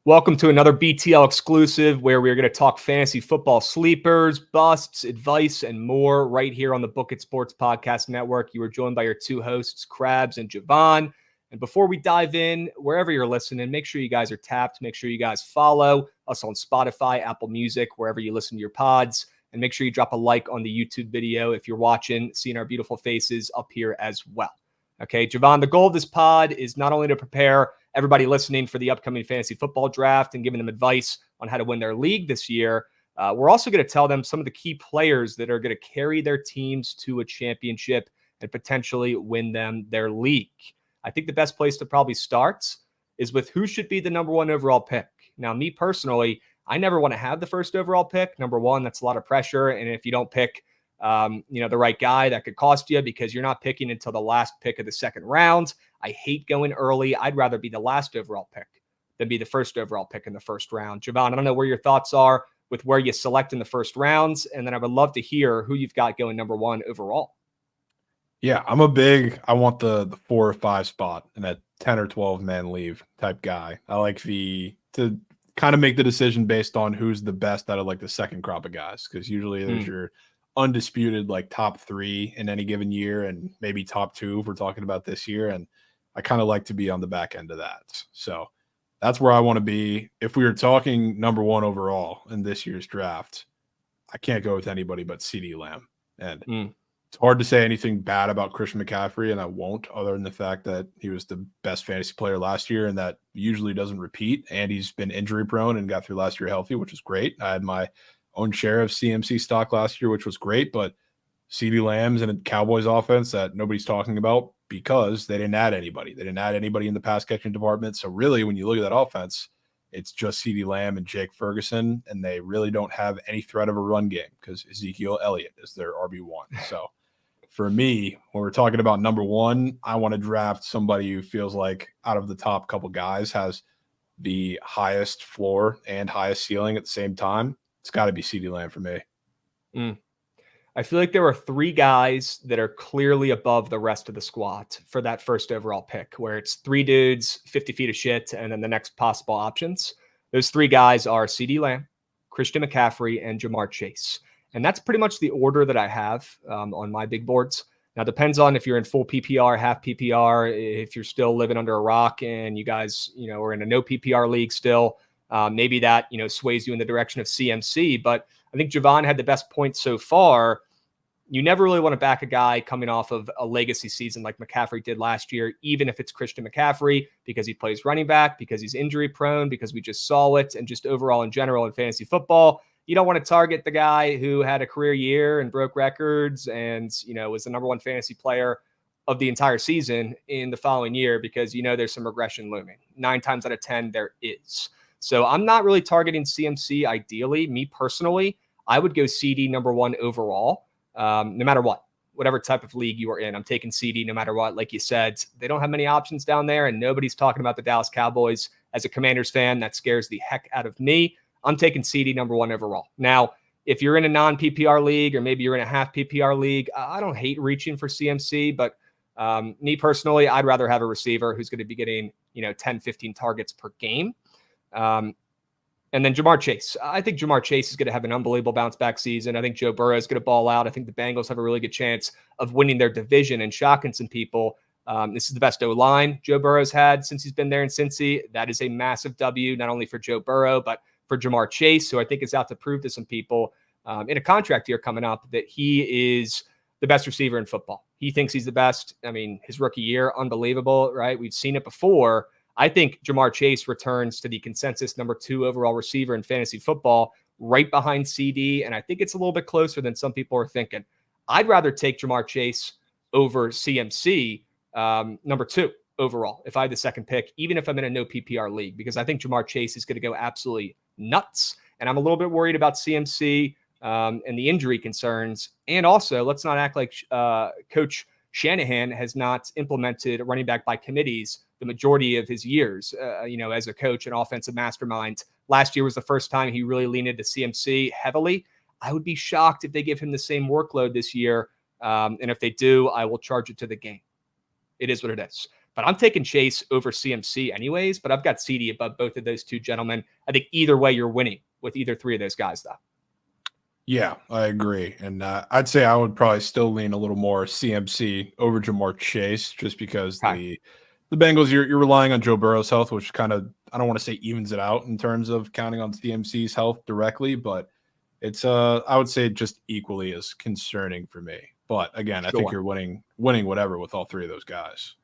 Welcome to another BTL Exclusive where we're going to talk fantasy football sleepers, busts, advice, and more right here on the Bookit Sports Podcast Network. You are joined by your two hosts, Krabs and Jovan. And before we dive in, wherever you're listening, make sure you guys are tapped. Make sure you guys follow us on Spotify, Apple Music, wherever you listen to your pods. And make sure you drop a like on the YouTube video if you're watching, seeing our beautiful faces up here as well. Okay, Jovan, the goal of this pod is not only to prepare everybody listening for the upcoming fantasy football draft and giving them advice on how to win their league this year. We're also going to tell them some of the key players that are going to carry their teams to a championship and potentially win them their league. I think the best place to probably start is with who should be the number one overall pick. Now, me personally, I never want to have the first overall pick. Number one, that's a lot of pressure. And if you don't pick the right guy, that could cost you because you're not picking until the last pick of the second round. I hate going early. I'd rather be the last overall pick than be the first overall pick in the first round. Jovan, I don't know where your thoughts are with where you select in the first rounds. And then I would love to hear who you've got going number one overall. Yeah, I want the 4 or 5 spot in that 10 or 12 man leave type guy. I like to kind of make the decision based on who's the best out of like the second crop of guys. Because usually there's your undisputed like top 3 in any given year and maybe top 2 if we're talking about this year. And I kind of like to be on the back end of that. So that's where I want to be. If we were talking number one overall in this year's draft, I can't go with anybody but CeeDee Lamb. And it's hard to say anything bad about Christian McCaffrey, and I won't, other than the fact that he was the best fantasy player last year, and that usually doesn't repeat. And he's been injury prone and got through last year healthy, which is great. I had my own share of CMC stock last year, which was great, but CeeDee Lamb's in a Cowboys offense that nobody's talking about because they didn't add anybody. They didn't add anybody in the pass catching department. So really, when you look at that offense, it's just CeeDee Lamb and Jake Ferguson, and they really don't have any threat of a run game because Ezekiel Elliott is their RB1. So for me, when we're talking about number one, I want to draft somebody who feels like out of the top couple guys has the highest floor and highest ceiling at the same time. It's got to be CeeDee Lamb for me. I feel like there are 3 guys that are clearly above the rest of the squad for that first overall pick, where it's 3 dudes, 50 feet of shit, and then the next possible options. Those 3 guys are CeeDee Lamb, Christian McCaffrey, and Jamar Chase. And that's pretty much the order that I have on my big boards. Now, it depends on if you're in full PPR, half PPR, if you're still living under a rock and you guys, are in a no PPR league still. Maybe that, sways you in the direction of CMC. But I think Jovan had the best point so far. You never really want to back a guy coming off of a legacy season like McCaffrey did last year, even if it's Christian McCaffrey, because he plays running back, because he's injury prone, because we just saw it, and just overall in general in fantasy football. You don't want to target the guy who had a career year and broke records and, was the number one fantasy player of the entire season in the following year because, there's some regression looming. 9 times out of 10, there is. So I'm not really targeting CMC ideally. Me personally, I would go CeeDee number one overall. No matter whatever type of league you are in, I'm taking CeeDee no matter what. Like you said, they don't have many options down there, and nobody's talking about the Dallas Cowboys. As a Commanders fan, that scares the heck out of me. I'm taking CeeDee number one overall. Now, if you're in a non-PPR league or maybe you're in a half PPR league, I don't hate reaching for CMC, but me personally, I'd rather have a receiver who's going to be getting 10, 15 targets per game. And then Jamar Chase. I think Jamar Chase is going to have an unbelievable bounce-back season. I think Joe Burrow is going to ball out. I think the Bengals have a really good chance of winning their division and shocking some people. This is the best O-line Joe Burrow's had since he's been there in Cincy. That is a massive W, not only for Joe Burrow, but for Jamar Chase, who I think is out to prove to some people in a contract year coming up that he is the best receiver in football. He thinks he's the best. I mean, his rookie year, unbelievable, right? We've seen it before. I think Jamar Chase returns to the consensus number 2 overall receiver in fantasy football, right behind CeeDee, and I think it's a little bit closer than some people are thinking. I'd rather take Jamar Chase over CMC, number 2 overall, if I had the second pick, even if I'm in a no PPR league, because I think Jamar Chase is going to go absolutely nuts, and I'm a little bit worried about CMC and the injury concerns. And also, let's not act like Coach Shanahan has not implemented running back by committees the majority of his years, as a coach and offensive mastermind. Last year was the first time he really leaned into CMC heavily. I would be shocked if they give him the same workload this year. And if they do, I will charge it to the game. It is what it is. But I'm taking Chase over CMC anyways, but I've got CD above both of those two gentlemen. I think either way you're winning with either three of those guys, though. Yeah, I agree. And I'd say I would probably still lean a little more CMC over Jamar Chase just because Okay. the Bengals, you're relying on Joe Burrow's health, which kind of, I don't want to say evens it out in terms of counting on CMC's health directly, but it's I would say just equally as concerning for me. But again, I think Sure. you're winning whatever with all three of those guys.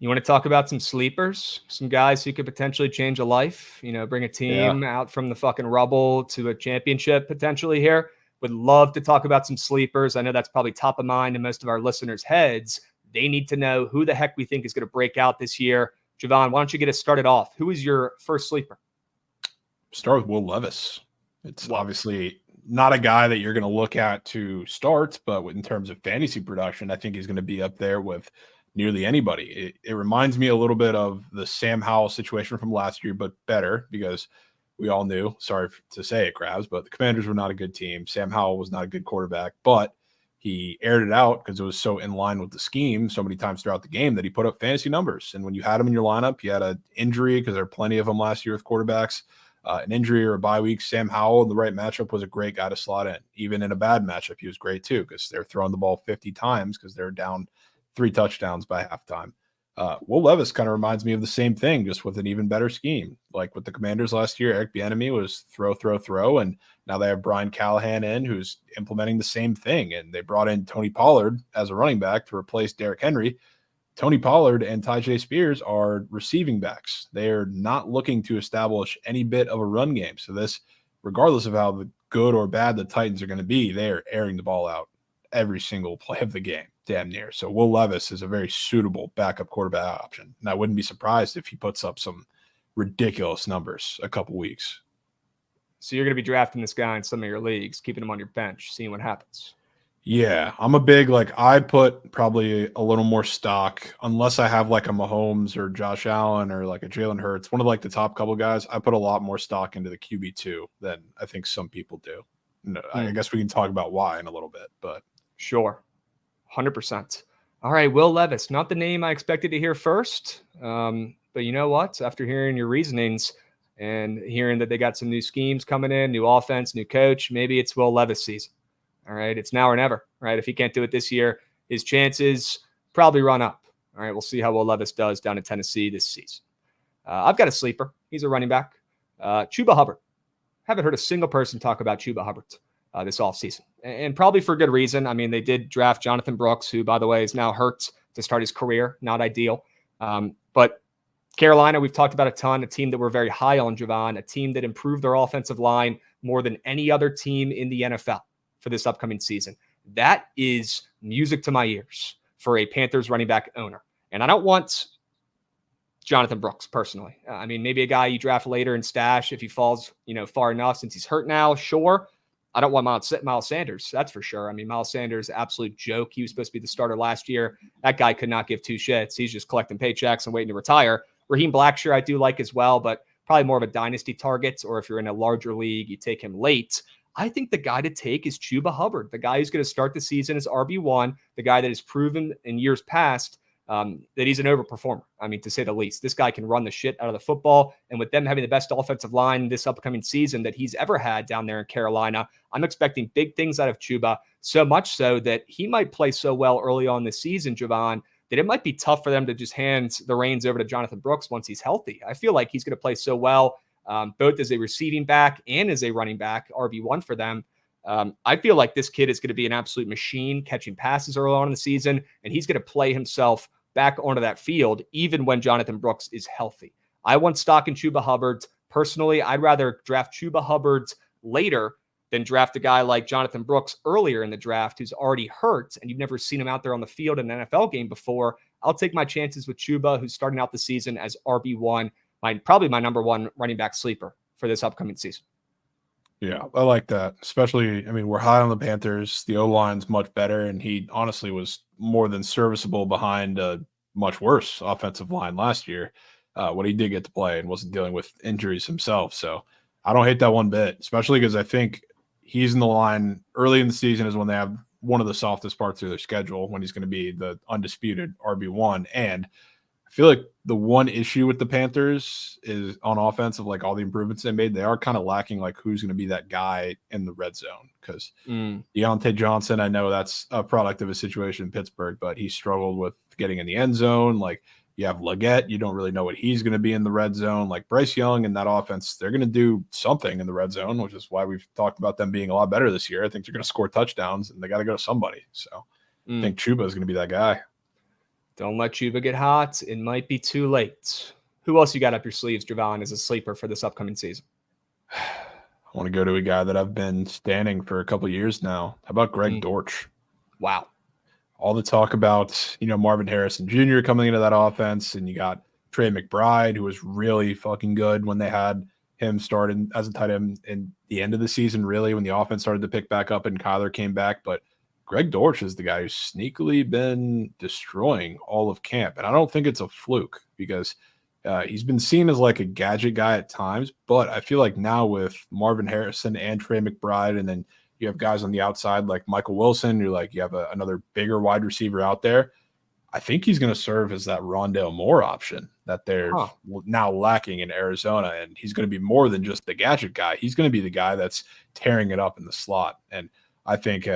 You want to talk about some sleepers, some guys who could potentially change a life, bring a Yeah. team out from the fucking rubble to a championship potentially here. Would love to talk about some sleepers. I know that's probably top of mind in most of our listeners' heads. They need to know who the heck we think is going to break out this year. Jovan, why don't you get us started off? Who is your first sleeper? Start with Will Levis. It's Whoa. obviously not a guy that you're going to look at to start, but in terms of fantasy production, I think he's going to be up there with nearly anybody. It reminds me a little bit of the Sam Howell situation from last year, but better because we all knew, sorry to say it, Krabs, but the Commanders were not a good team. Sam Howell was not a good quarterback, but he aired it out because it was so in line with the scheme so many times throughout the game that he put up fantasy numbers. And when you had him in your lineup, you had an injury because there are plenty of them last year with quarterbacks, an injury or a bye week. Sam Howell in the right matchup was a great guy to slot in. Even in a bad matchup, he was great too because they're throwing the ball 50 times because they're down 3 touchdowns by halftime. Will Levis kind of reminds me of the same thing, just with an even better scheme. Like with the Commanders last year, Eric Bieniemy was throw, and now they have Brian Callahan in, who's implementing the same thing. And they brought in Tony Pollard as a running back to replace Derrick Henry. Tony Pollard and Tyjae Spears are receiving backs. They are not looking to establish any bit of a run game. So this, regardless of how good or bad the Titans are going to be, they are airing the ball out every single play of the game, damn near. So Will Levis is a very suitable backup quarterback option. And I wouldn't be surprised if he puts up some ridiculous numbers a couple weeks. So you're going to be drafting this guy in some of your leagues, keeping him on your bench, seeing what happens. Yeah, I'm a big, I put probably a little more stock, unless I have like a Mahomes or Josh Allen or like a Jalen Hurts, one of the top couple guys. I put a lot more stock into the QB2 than I think some people do. No, I guess we can talk about why in a little bit, but sure. 100%. All right, Will Levis, not the name I expected to hear first. But you know what? After hearing your reasonings and hearing that they got some new schemes coming in, new offense, new coach, maybe it's Will Levis season. All right, it's now or never, right? If he can't do it this year, his chances probably run up. All right, we'll see how Will Levis does down in Tennessee this season. I've got a sleeper. He's a running back. Chuba Hubbard. Haven't heard a single person talk about Chuba Hubbard this offseason, and probably for good reason. I mean, they did draft Jonathan Brooks, who, by the way, is now hurt to start his career. Not ideal. But Carolina, we've talked about a ton, a team that we're very high on, Jovan, a team that improved their offensive line more than any other team in the NFL for this upcoming season. That is music to my ears for a Panthers running back owner. And I don't want Jonathan Brooks personally. I mean, maybe a guy you draft later in stash if he falls, far enough since he's hurt now, sure. I don't want Miles Sanders, that's for sure. I mean, Miles Sanders, absolute joke. He was supposed to be the starter last year. That guy could not give two shits. He's just collecting paychecks and waiting to retire. Raheem Blackshear, I do like as well, but probably more of a dynasty target, or if you're in a larger league, you take him late. I think the guy to take is Chuba Hubbard, the guy who's going to start the season as RB1, the guy that has proven in years past that he's an overperformer. I mean, to say the least. This guy can run the shit out of the football, and with them having the best offensive line this upcoming season that he's ever had down there in Carolina, I'm expecting big things out of Chuba, so much so that he might play so well early on this season, Jovan, that it might be tough for them to just hand the reins over to Jonathan Brooks once he's healthy. I feel like he's going to play so well, both as a receiving back and as a running back, RB1 for them. I feel like this kid is going to be an absolute machine catching passes early on in the season, and he's going to play himself back onto that field, even when Jonathan Brooks is healthy. I want stock in Chuba Hubbard. Personally, I'd rather draft Chuba Hubbard later than draft a guy like Jonathan Brooks earlier in the draft who's already hurt and you've never seen him out there on the field in an NFL game before. I'll take my chances with Chuba, who's starting out the season as RB1, probably my number one running back sleeper for this upcoming season. Yeah, I like that. Especially, I mean, we're high on the Panthers. The O-line's much better, and he honestly was more than serviceable behind a much worse offensive line last year when he did get to play and wasn't dealing with injuries himself. So I don't hate that one bit, especially because I think he's in the line early in the season is when they have one of the softest parts of their schedule, when he's going to be the undisputed RB1. And I feel like the one issue with the Panthers is on offense of like all the improvements they made, they are kind of lacking like who's going to be that guy in the red zone. Because Deontay Johnson, I know that's a product of a situation in Pittsburgh, but he struggled with getting in the end zone. Like you have Leggett, you don't really know what he's going to be in the red zone. Like Bryce Young and that offense, they're going to do something in the red zone, which is why we've talked about them being a lot better this year. I think they're going to score touchdowns and they got to go to somebody. So I think Chuba is going to be that guy. Don't let Chuba get hot. It might be too late. Who else you got up your sleeves, Jovan, as a sleeper for this upcoming season? I want to go to a guy that I've been standing for a couple of years now. How about Greg Dortch? Wow. All the talk about, Marvin Harrison Jr. coming into that offense, and you got Trey McBride, who was really fucking good when they had him started as a tight end in the end of the season, really, when the offense started to pick back up and Kyler came back. But Greg Dortch is the guy who's sneakily been destroying all of camp. And I don't think it's a fluke because he's been seen as like a gadget guy at times. But I feel like now with Marvin Harrison and Trey McBride, and then you have guys on the outside like Michael Wilson, you have another bigger wide receiver out there. I think he's going to serve as that Rondale Moore option that they're now lacking in Arizona. And he's going to be more than just the gadget guy. He's going to be the guy that's tearing it up in the slot. And I think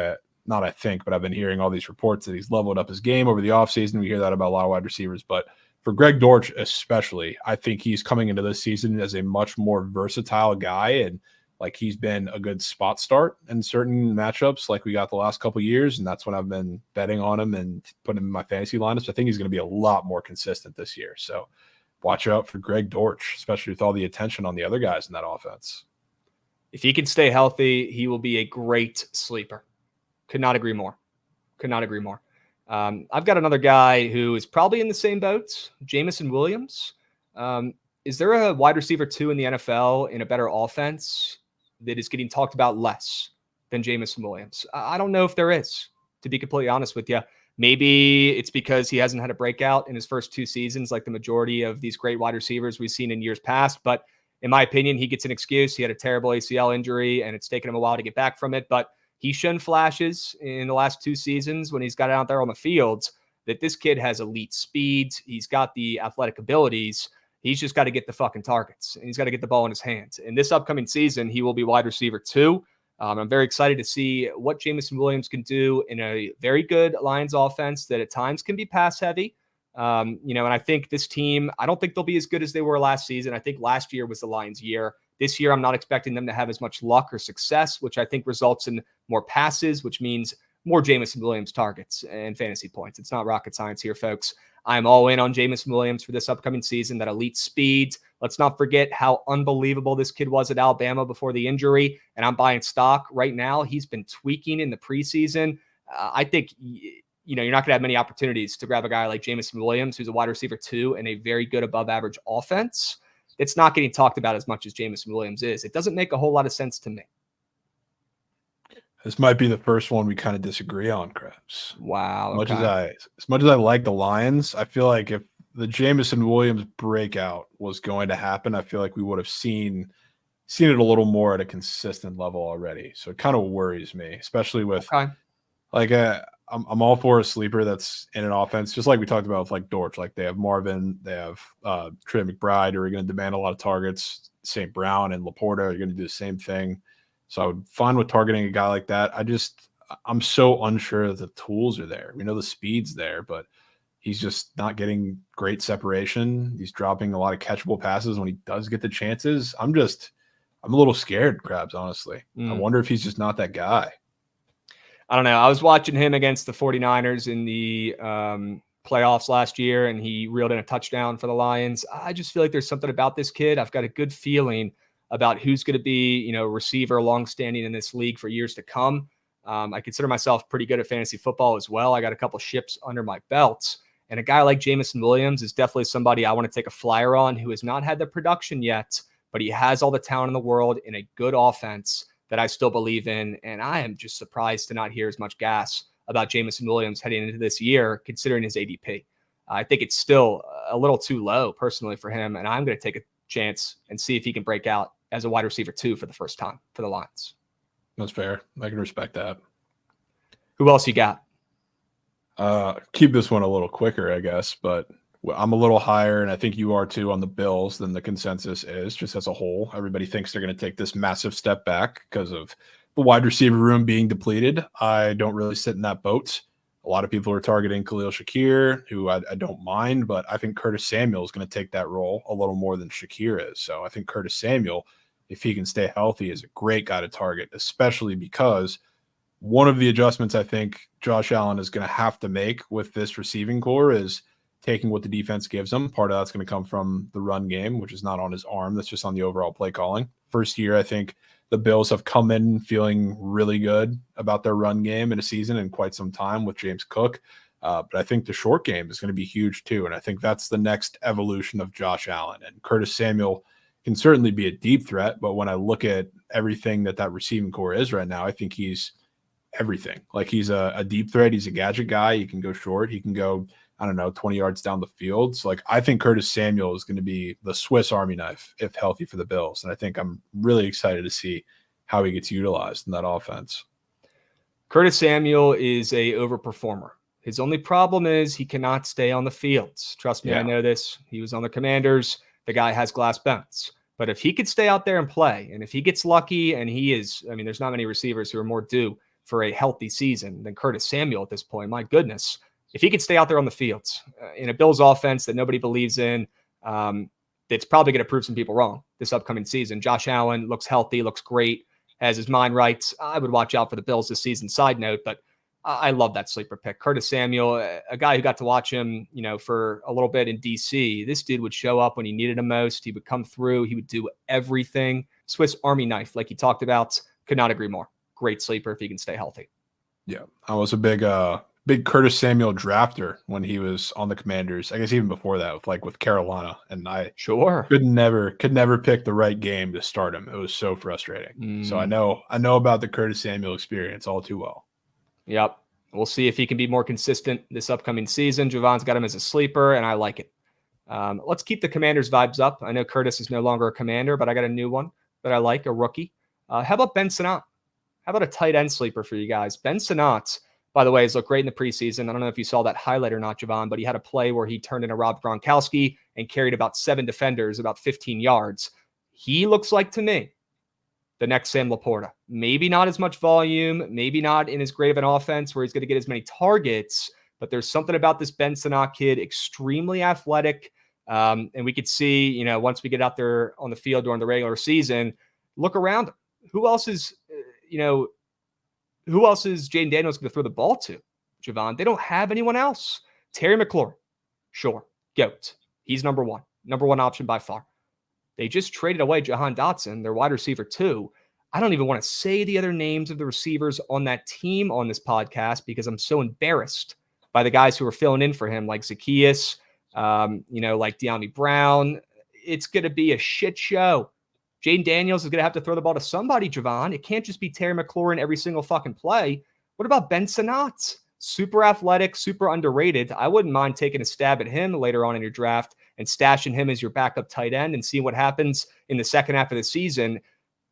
but I've been hearing all these reports that he's leveled up his game over the offseason. We hear that about a lot of wide receivers. But for Greg Dortch especially, I think he's coming into this season as a much more versatile guy. And like he's been a good spot start in certain matchups like we got the last couple of years. And that's when I've been betting on him and putting him in my fantasy lineups. I think he's going to be a lot more consistent this year. So watch out for Greg Dortch, especially with all the attention on the other guys in that offense. If he can stay healthy, he will be a great sleeper. Could not agree more. I've got another guy who is probably in the same boat, Jameson Williams. Is there a wide receiver 2 in the NFL in a better offense that is getting talked about less than Jameson Williams? I don't know if there is, to be completely honest with you. Maybe it's because he hasn't had a breakout in his first 2 seasons like the majority of these great wide receivers we've seen in years past. But in my opinion, he gets an excuse. He had a terrible ACL injury, and it's taken him a while to get back from it. But he's shown flashes in the last 2 seasons when he's got out there on the fields that this kid has elite speed. He's got the athletic abilities. He's just got to get the fucking targets, and he's got to get the ball in his hands. In this upcoming season, he will be wide receiver 2. I'm very excited to see what Jameson Williams can do in a very good Lions offense that at times can be pass heavy. And I think this team, I don't think they'll be as good as they were last season. I think last year was the Lions' year. This year, I'm not expecting them to have as much luck or success, which I think results in more passes, which means more Jameson Williams targets and fantasy points. It's not rocket science here, folks. I'm all in on Jameson Williams for this upcoming season, that elite speed. Let's not forget how unbelievable this kid was at Alabama before the injury, and I'm buying stock right now. He's been tweaking in the preseason. I think, you're not going to have many opportunities to grab a guy like Jameson Williams, who's a wide receiver 2 in a very good above average offense. It's not getting talked about as much as Jameson Williams is. It doesn't make a whole lot of sense to me. This might be the first one we kind of disagree on, Krabs. Wow. As much as I like the Lions, I feel like if the Jameson Williams breakout was going to happen, I feel like we would have seen it a little more at a consistent level already. So it kind of worries me, especially with I'm all for a sleeper that's in an offense, just like we talked about with like Dortch. Like they have Marvin, they have Trey McBride, who are going to demand a lot of targets. St. Brown and Laporta are going to do the same thing. So I would find with targeting a guy like that, I'm so unsure that the tools are there. We know the speed's there, but he's just not getting great separation. He's dropping a lot of catchable passes when he does get the chances. I'm a little scared, Krabs, honestly. I wonder if he's just not that guy. I don't know. I was watching him against the 49ers in the playoffs last year, and he reeled in a touchdown for the Lions. I just feel like there's something about this kid. I've got a good feeling about who's going to be, receiver longstanding in this league for years to come. I consider myself pretty good at fantasy football as well. I got a couple ships under my belt, and a guy like Jameson Williams is definitely somebody I want to take a flyer on, who has not had the production yet, but he has all the talent in the world in a good offense that I still believe in. And I am just surprised to not hear as much gas about Jameson Williams heading into this year, considering his ADP. I think it's still a little too low personally for him, and I'm going to take a chance and see if he can break out as a wide receiver 2 for the first time for the Lions. That's fair. I can respect that. Who else you got? Keep this one a little quicker, I guess, but Well, I'm a little higher, and I think you are too on the Bills than the consensus is, just as a whole. Everybody thinks they're going to take this massive step back because of the wide receiver room being depleted. I don't really sit in that boat. A lot of people are targeting Khalil Shakir, who I don't mind, but I think Curtis Samuel is going to take that role a little more than Shakir is. So I think Curtis Samuel, if he can stay healthy, is a great guy to target, especially because one of the adjustments I think Josh Allen is going to have to make with this receiving core is taking what the defense gives him. Part of that's going to come from the run game, which is not on his arm. That's just on the overall play calling. First year, I think the Bills have come in feeling really good about their run game in a season in quite some time with James Cook. But I think the short game is going to be huge too. And I think that's the next evolution of Josh Allen. And Curtis Samuel can certainly be a deep threat. But when I look at everything that receiving core is right now, I think he's everything. Like he's a deep threat. He's a gadget guy. He can go short. He can go, 20 yards down the field. So I think Curtis Samuel is going to be the Swiss Army knife if healthy for the Bills. And I think I'm really excited to see how he gets utilized in that offense. Curtis Samuel is a overperformer. His only problem is he cannot stay on the fields. Trust me, yeah. I know this. He was on the Commanders. The guy has glass bones. But if he could stay out there and play, and if he gets lucky, and there's not many receivers who are more due for a healthy season than Curtis Samuel at this point. My goodness. If he could stay out there on the fields in a Bills offense that nobody believes in, that's probably going to prove some people wrong this upcoming season. Josh Allen looks healthy, looks great, has his mind right. I would watch out for the Bills this season, side note, but I love that sleeper pick. Curtis Samuel, a guy who got to watch him, for a little bit in DC. This dude would show up when he needed him most. He would come through. He would do everything. Swiss Army knife, like he talked about. Could not agree more. Great sleeper if he can stay healthy. Yeah, I was a big Curtis Samuel drafter when he was on the Commanders. I guess even before that, with Carolina, and I could never pick the right game to start him. It was so frustrating. So I know about the Curtis Samuel experience all too well. Yep, we'll see if he can be more consistent this upcoming season. Jovan's got him as a sleeper, and I like it. Let's keep the Commanders vibes up. I know Curtis is no longer a Commander, but I got a new one that I like, a rookie. How about Ben Sinnott? How about a tight end sleeper for you guys? Ben Sinnott, by the way, has looked great in the preseason. I don't know if you saw that highlight or not, Jovan, but he had a play where he turned into Rob Gronkowski and carried about 7 defenders, about 15 yards. He looks like, to me, the next Sam Laporta. Maybe not as much volume, maybe not in as great of an offense where he's going to get as many targets, but there's something about this Ben Sinnott kid, extremely athletic. And we could see, once we get out there on the field during the regular season, look around him. Who else is Jaden Daniels going to throw the ball to, Jovan? They don't have anyone else. Terry McLaurin, sure, GOAT. He's number one option by far. They just traded away Jahan Dotson, their wide receiver too. I don't even want to say the other names of the receivers on that team on this podcast because I'm so embarrassed by the guys who are filling in for him, like Zacchaeus, like De'Ami Brown. It's going to be a shit show. Jaden Daniels is going to have to throw the ball to somebody, Jovan. It can't just be Terry McLaurin every single fucking play. What about Ben Sinnott? Super athletic, super underrated. I wouldn't mind taking a stab at him later on in your draft and stashing him as your backup tight end and seeing what happens in the second half of the season.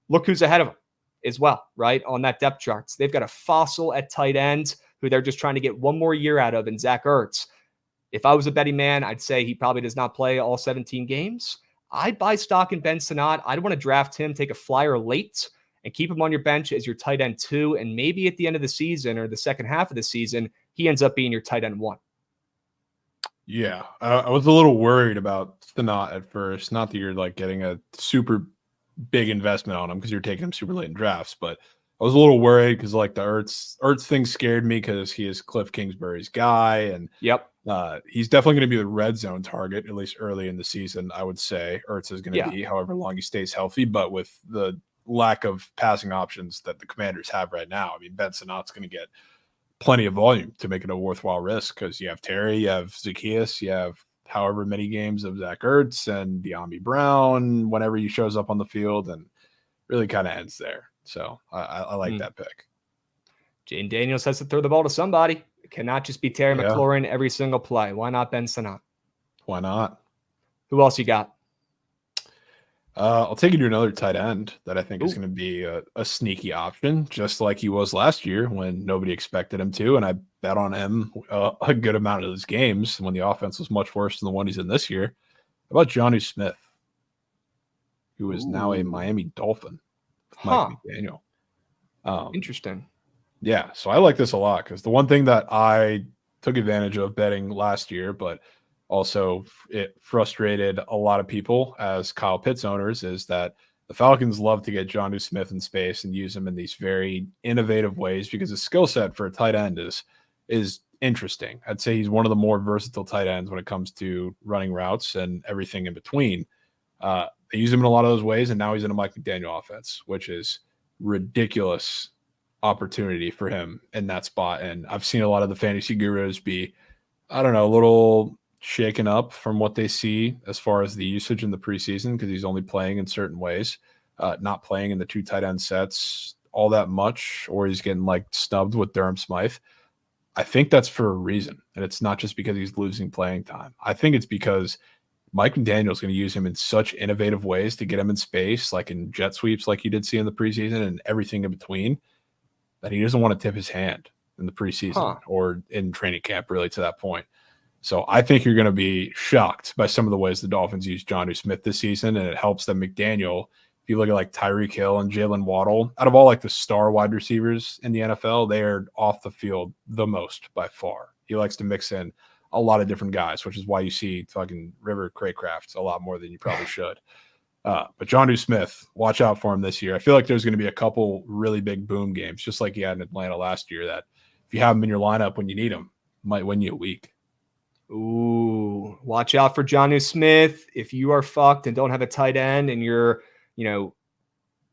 Look who's ahead of him as well, right? On that depth charts. They've got a fossil at tight end who they're just trying to get one more year out of in Zach Ertz. If I was a betting man, I'd say he probably does not play all 17 games. I'd buy stock in Ben Sinnott. I'd want to draft him, take a flyer late, and keep him on your bench as your tight end 2. And maybe at the end of the season or the second half of the season, he ends up being your tight end 1. Yeah, I was a little worried about Sinnott at first. Not that you're getting a super big investment on him because you're taking him super late in drafts, but I was a little worried because the Ertz thing scared me because he is Cliff Kingsbury's guy, and he's definitely going to be the red zone target at least early in the season. I would say Ertz is going to be, however long he stays healthy. But with the lack of passing options that the Commanders have right now, Ben Sinnott's going to get plenty of volume to make it a worthwhile risk because you have Terry, you have Zacchaeus, you have however many games of Zach Ertz and De'Ami Brown whenever he shows up on the field, and really kind of ends there. So I like that pick. Jaden Daniels has to throw the ball to somebody. It cannot just be Terry McLaurin every single play. Why not Ben Sinnott? Why not? Who else you got? I'll take you to another tight end that I think is Ooh, going to be a sneaky option, just like he was last year when nobody expected him to. And I bet on him a good amount of his games when the offense was much worse than the one he's in this year. How about Jonnu Smith, who is now a ooh, Miami Dolphin with Mike huh? McDaniel? Um, Interesting. yeah, so I like this a lot because the one thing that I took advantage of betting last year, but also it frustrated a lot of people as Kyle Pitts owners, is that the Falcons love to get Jonnu Smith in space and use him in these very innovative ways because his skill set for a tight end is interesting. I'd say he's one of the more versatile tight ends when it comes to running routes and everything in between. They use him in a lot of those ways, and now he's in a Mike McDaniel offense, which is ridiculous opportunity for him in that spot. And I've seen a lot of the fantasy gurus be, I don't know, a little shaken up from what they see as far as the usage in the preseason because he's only playing in certain ways, not playing in the two tight end sets all that much, or he's getting like snubbed with Durham Smythe. I think that's for a reason. And it's not just because he's losing playing time. I think it's because Mike McDaniel is going to use him in such innovative ways to get him in space, like in jet sweeps, like you did see in the preseason, and everything in between, that he doesn't want to tip his hand in the preseason Huh? or in training camp, really, to that point. So I think you're going to be shocked by some of the ways the Dolphins use Jonnu Smith this season, and it helps that McDaniel, if you look at like Tyreek Hill and Jalen Waddle, out of all like the star wide receivers in the NFL, they are off the field the most by far. He likes to mix in a lot of different guys, which is why you see fucking River Craycraft a lot more than you probably should. But Jonnu Smith, watch out for him this year. I feel like there's going to be a couple really big boom games, just like he had in Atlanta last year, that if you have him in your lineup when you need him, might win you a week. Ooh, watch out for Jonnu Smith. If you are fucked and don't have a tight end and you're,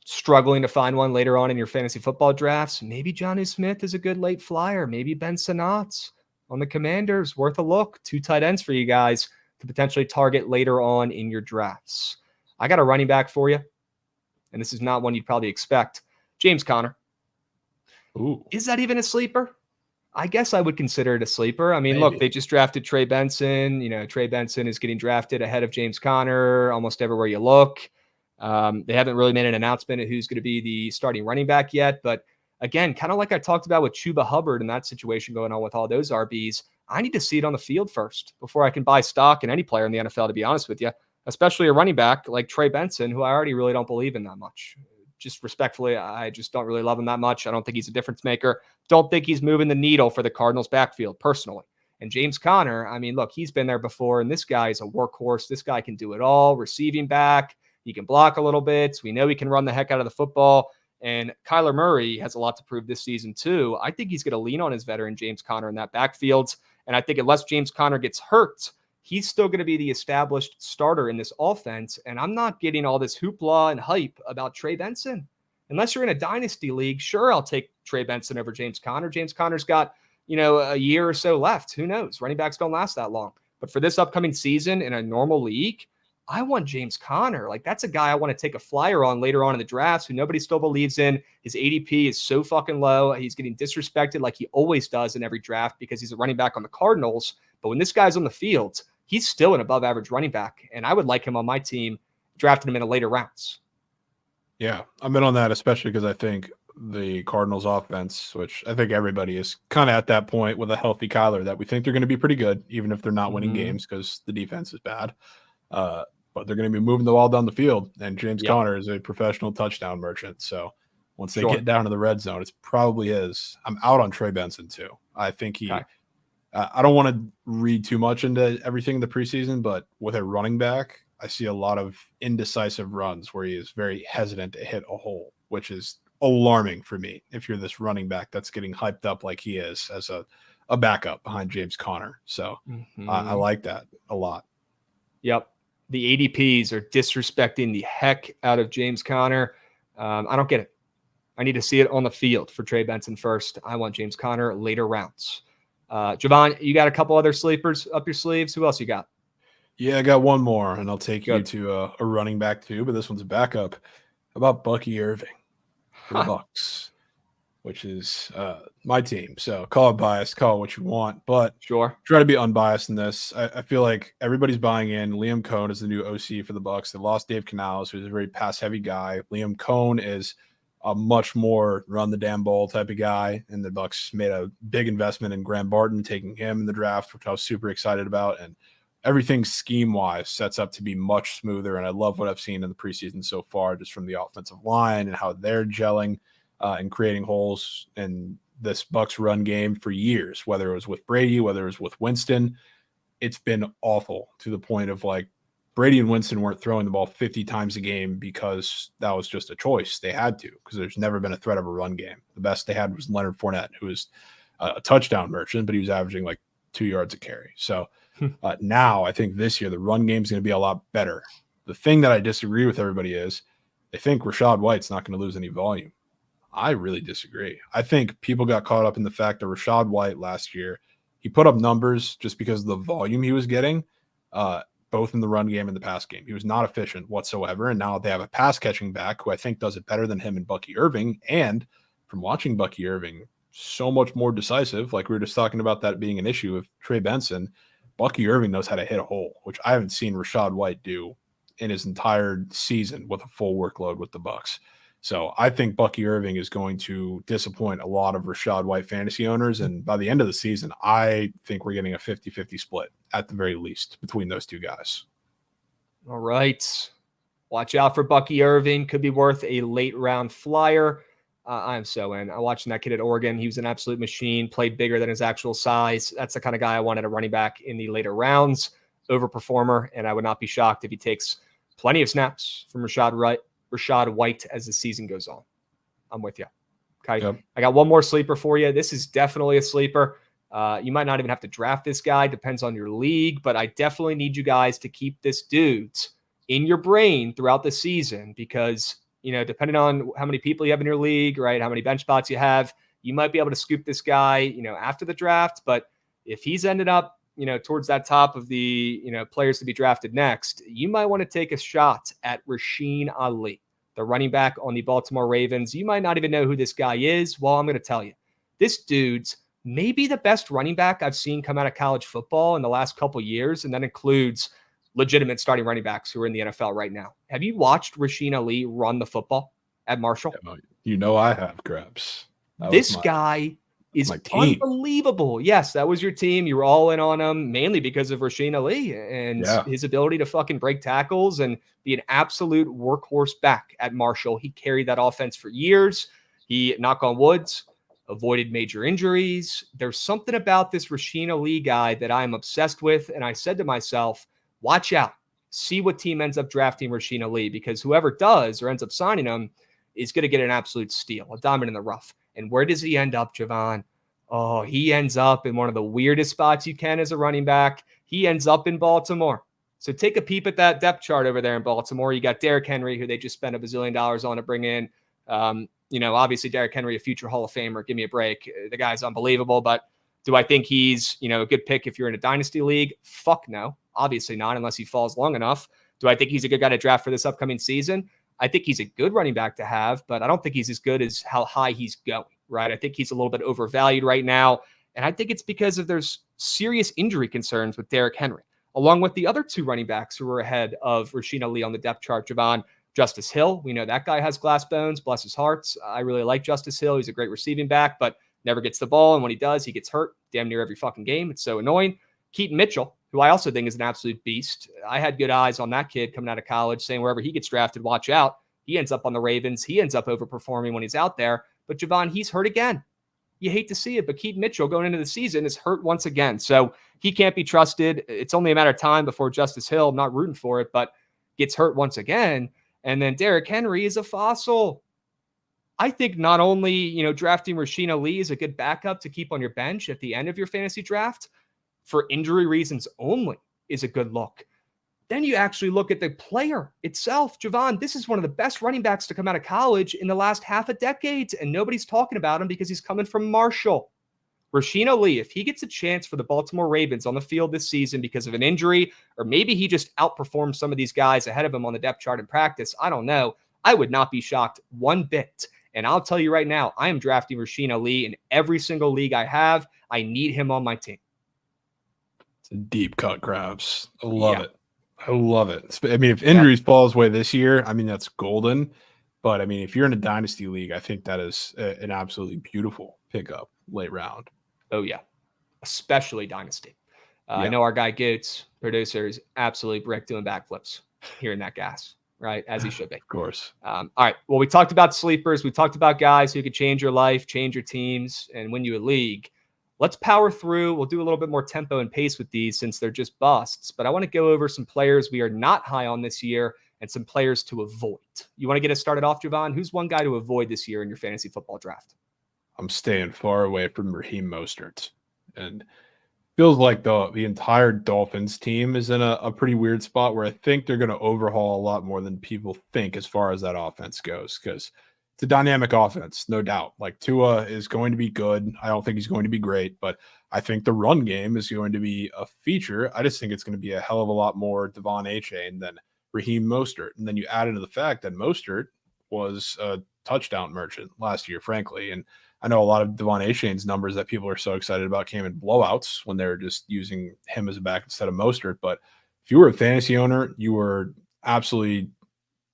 struggling to find one later on in your fantasy football drafts, maybe Jonnu Smith is a good late flyer. Maybe Ben Sanat on the Commanders, worth a look. Two tight ends for you guys to potentially target later on in your drafts. I got a running back for you, and this is not one you'd probably expect. James Conner. Ooh, Is that even a sleeper? I guess I would consider it a sleeper. I mean, look, maybe. they just drafted Trey Benson. Trey Benson is getting drafted ahead of James Conner almost everywhere you look. They haven't really made an announcement of who's going to be the starting running back yet. But again, kind of like I talked about with Chuba Hubbard and that situation going on with all those RBs, I need to see it on the field first before I can buy stock in any player in the NFL, to be honest with you, especially a running back like Trey Benson, who I already really don't believe in that much. Just respectfully, I just don't really love him that much. I don't think he's a difference maker. Don't think he's moving the needle for the Cardinals backfield personally. And James Conner, I mean, look, he's been there before, and this guy is a workhorse. This guy can do it all, receiving back. He can block a little bit. We know he can run the heck out of the football. And Kyler Murray has a lot to prove this season, too. I think he's going to lean on his veteran James Conner in that backfield. And I think unless James Conner gets hurt, he's still going to be the established starter in this offense. And I'm not getting all this hoopla and hype about Trey Benson. Unless you're in a dynasty league, sure, I'll take Trey Benson over James Conner. James Conner's got, a year or so left. Who knows? Running backs don't last that long. But for this upcoming season in a normal league, I want James Conner. Like, that's a guy I want to take a flyer on later on in the drafts who nobody still believes in. His ADP is so fucking low. He's getting disrespected like he always does in every draft because he's a running back on the Cardinals. But when this guy's on the field, he's still an above average running back. And I would like him on my team, drafting him in the later rounds. Yeah, I'm in on that, especially because I think the Cardinals offense, which I think everybody is kind of at that point with a healthy Kyler, that we think they're going to be pretty good, even if they're not winning games because the defense is bad. But they're going to be moving the ball down the field, and James Conner is a professional touchdown merchant. So once they get down to the red zone, it's probably his. I'm out on Trey Benson too. I think he. Okay. I don't want to read too much into everything in the preseason, but with a running back, I see a lot of indecisive runs where he is very hesitant to hit a hole, which is alarming for me if you're this running back that's getting hyped up like he is as a backup behind James Conner. So I like that a lot. Yep. The ADPs are disrespecting the heck out of James Conner. I don't get it. I need to see it on the field for Trey Benson first. I want James Conner later rounds. Jovan, you got a couple other sleepers up your sleeves? Who else you got? Yeah, I got one more, and I'll take you to a running back too, but this one's a backup. How about Bucky Irving for the Bucks? which is my team. So call it biased, call it what you want, but Sure. try to be unbiased in this. I feel like everybody's buying in. Liam Cohn is the new OC for the Bucks. They lost Dave Canales, who's a very pass-heavy guy. Liam Cohn is a much more run the damn ball type of guy, and the Bucks made a big investment in Graham Barton, taking him in the draft, which I was super excited about. And everything scheme-wise sets up to be much smoother, and I love what I've seen in the preseason so far, just from the offensive line and how they're gelling and creating holes in this Bucks run game for years, whether it was with Brady, whether it was with Winston. It's been awful to the point of like Brady and Winston weren't throwing the ball 50 times a game because that was just a choice. They had to, because there's never been a threat of a run game. The best they had was Leonard Fournette, who was a touchdown merchant, but he was averaging like 2 yards a carry. So now I think this year the run game is going to be a lot better. The thing that I disagree with everybody is they think Rachaad White's not going to lose any volume. I really disagree. I think people got caught up in the fact that Rachaad White last year, he put up numbers just because of the volume he was getting, both in the run game and the pass game. He was not efficient whatsoever, and now they have a pass-catching back who I think does it better than him and Bucky Irving, and from watching Bucky Irving, so much more decisive, like we were just talking about that being an issue with Trey Benson. Bucky Irving knows how to hit a hole, which I haven't seen Rachaad White do in his entire season with a full workload with the Bucks. So I think Bucky Irving is going to disappoint a lot of Rachaad White fantasy owners. And by the end of the season, I think we're getting a 50-50 split at the very least between those two guys. All right. Watch out for Bucky Irving. Could be worth a late round flyer. I'm so in. I watched that kid at Oregon. He was an absolute machine, played bigger than his actual size. That's the kind of guy I wanted a running back in the later rounds, overperformer. And I would not be shocked if he takes plenty of snaps from Rachaad White as the season goes on. I'm with you. Okay. Yep. I got one more sleeper for you. This is definitely a sleeper. You might not even have to draft this guy. Depends on your league, but I definitely need you guys to keep this dude in your brain throughout the season because, you know, depending on how many people you have in your league, right, how many bench spots you have, you might be able to scoop this guy, you know, after the draft. But if he's ended up, you know, towards that top of the, you know, players to be drafted next, you might want to take a shot at Rasheen Ali, the running back on the Baltimore Ravens. You might not even know who this guy is. Well, I'm going to tell you, this dude's maybe the best running back I've seen come out of college football in the last couple years. And that includes legitimate starting running backs who are in the NFL right now. Have you watched Rasheen Ali run the football at Marshall? You know, I have, Krabs. This guy is unbelievable. Yes, that was your team. You were all in on him mainly because of Rasheen Ali and his ability to fucking break tackles and be an absolute workhorse back at Marshall. He carried that offense for years. He, knock on woods, avoided major injuries. There's something about this Rasheen Ali guy that I'm obsessed with. And I said to myself, watch out. See what team ends up drafting Rasheen Ali, because whoever does or ends up signing him is going to get an absolute steal, a diamond in the rough. And where does he end up, Jovan? Oh, he ends up in one of the weirdest spots you can as a running back. He ends up in Baltimore. So take a peep at that depth chart over there in Baltimore. You got Derrick Henry, who they just spent $1 bazillion on to bring in. You know, obviously Derrick Henry, a future Hall of Famer. Give me a break. The guy's unbelievable. But do I think he's, you know, a good pick if you're in a dynasty league? Fuck no. Obviously not, unless he falls long enough. Do I think he's a good guy to draft for this upcoming season? I think he's a good running back to have, but I don't think he's as good as how high he's going, right? I think he's a little bit overvalued right now. And I think it's because of there's serious injury concerns with Derrick Henry, along with the other two running backs who are ahead of Rasheen Ali on the depth chart, Jovan. Justice Hill, we know that guy has glass bones, bless his heart. I really like Justice Hill. He's a great receiving back, but never gets the ball. And when he does, he gets hurt damn near every fucking game. It's so annoying. Keaton Mitchell, who I also think is an absolute beast. I had good eyes on that kid coming out of college, saying wherever he gets drafted, watch out. He ends up on the Ravens. He ends up overperforming when he's out there. But Jovan, he's hurt again. You hate to see it, but Keaton Mitchell going into the season is hurt once again. So he can't be trusted. It's only a matter of time before Justice Hill, I'm not rooting for it, but gets hurt once again. And then Derrick Henry is a fossil. I think not only, you know, drafting Rasheen Ali is a good backup to keep on your bench at the end of your fantasy draft for injury reasons only is a good look. Then you actually look at the player itself. Jovan, this is one of the best running backs to come out of college in the last half a decade, and nobody's talking about him because he's coming from Marshall. Rasheen Ali, if he gets a chance for the Baltimore Ravens on the field this season because of an injury, or maybe he just outperforms some of these guys ahead of him on the depth chart in practice, I don't know. I would not be shocked one bit. And I'll tell you right now, I am drafting Rasheen Ali in every single league I have. I need him on my team. It's a deep cut, Krabs. I love Yeah. it. I love it. I mean, if injuries fall his way this year, I mean, that's golden. But I mean, if you're in a dynasty league, I think that is an absolutely beautiful pickup late round. Oh, yeah. Especially dynasty. I Yeah. know our guy Gates, producer, is absolutely brick doing backflips hearing that gas, right? As he should be. Of course. All right. Well, we talked about sleepers. We talked about guys who could change your life, change your teams, and win you a league. Let's power through. We'll do a little bit more tempo and pace with these since they're just busts. But I want to go over some players we are not high on this year and some players to avoid. You want to get us started off, Jovan? Who's one guy to avoid this year in your fantasy football draft? I'm staying far away from Raheem Mostert. And feels like the entire Dolphins team is in a pretty weird spot where I think they're going to overhaul a lot more than people think as far as that offense goes, because it's a dynamic offense, no doubt. Like Tua is going to be good. I don't think he's going to be great, but I think the run game is going to be a feature. I just think it's going to be a hell of a lot more Devon Achane than Raheem Mostert. And then you add into the fact that Mostert was a touchdown merchant last year, frankly. And I know a lot of Devon Achane's numbers that people are so excited about came in blowouts when they're just using him as a back instead of Mostert. But if you were a fantasy owner, you were absolutely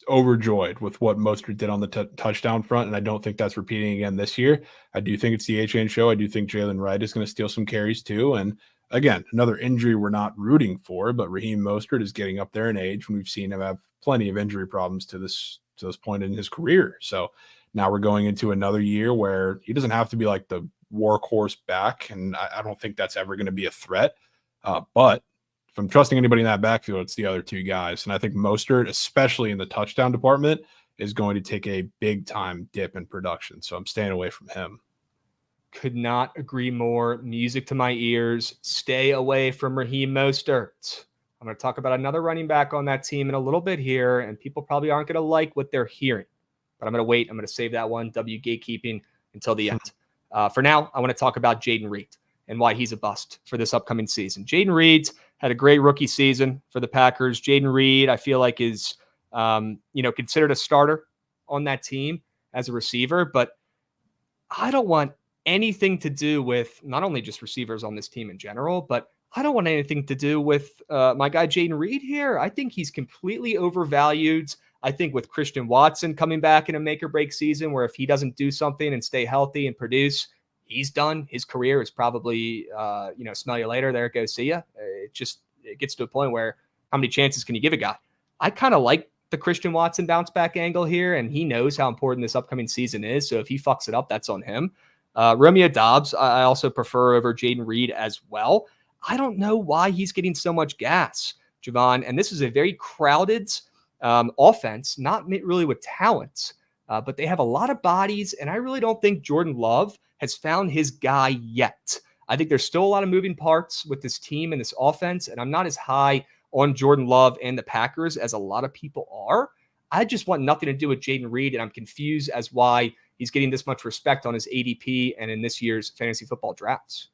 overjoyed with what Mostert did on the touchdown front, and I don't think that's repeating again this year. I do think it's the Achane show. I do think Jalen Wright is going to steal some carries too. And again, another injury we're not rooting for, but Raheem Mostert is getting up there in age, and we've seen him have plenty of injury problems to this point in his career. So now we're going into another year where he doesn't have to be like the workhorse back, and I don't think that's ever going to be a threat. But if I'm trusting anybody in that backfield, it's the other two guys. And I think Mostert, especially in the touchdown department, is going to take a big-time dip in production. So I'm staying away from him. Could not agree more. Music to my ears. Stay away from Raheem Mostert. I'm going to talk about another running back on that team in a little bit here, and people probably aren't going to like what they're hearing. But I'm going to wait. I'm going to save that one, W gatekeeping, until the end. For now, I want to talk about Jayden Reed and why he's a bust for this upcoming season. Jayden Reed's had a great rookie season for the Packers. Jayden Reed, I feel like, is considered a starter on that team as a receiver, but I don't want anything to do with not only just receivers on this team in general, but I don't want anything to do with my guy Jayden Reed here. I think he's completely overvalued. I think with Christian Watson coming back in a make or break season, where if he doesn't do something and stay healthy and produce, he's done. His career is probably, smell you later. There it goes. See ya. It gets to a point where how many chances can you give a guy? I kind of like the Christian Watson bounce back angle here, and he knows how important this upcoming season is. So if he fucks it up, that's on him. Romeo Doubs, I also prefer over Jayden Reed as well. I don't know why he's getting so much gas, Jovan. And this is a very crowded offense, not really with talent, but they have a lot of bodies. And I really don't think Jordan Love has found his guy yet. I think there's still a lot of moving parts with this team and this offense. And I'm not as high on Jordan Love and the Packers as a lot of people are. I just want nothing to do with Jayden Reed. And I'm confused as why he's getting this much respect on his ADP and in this year's fantasy football drafts.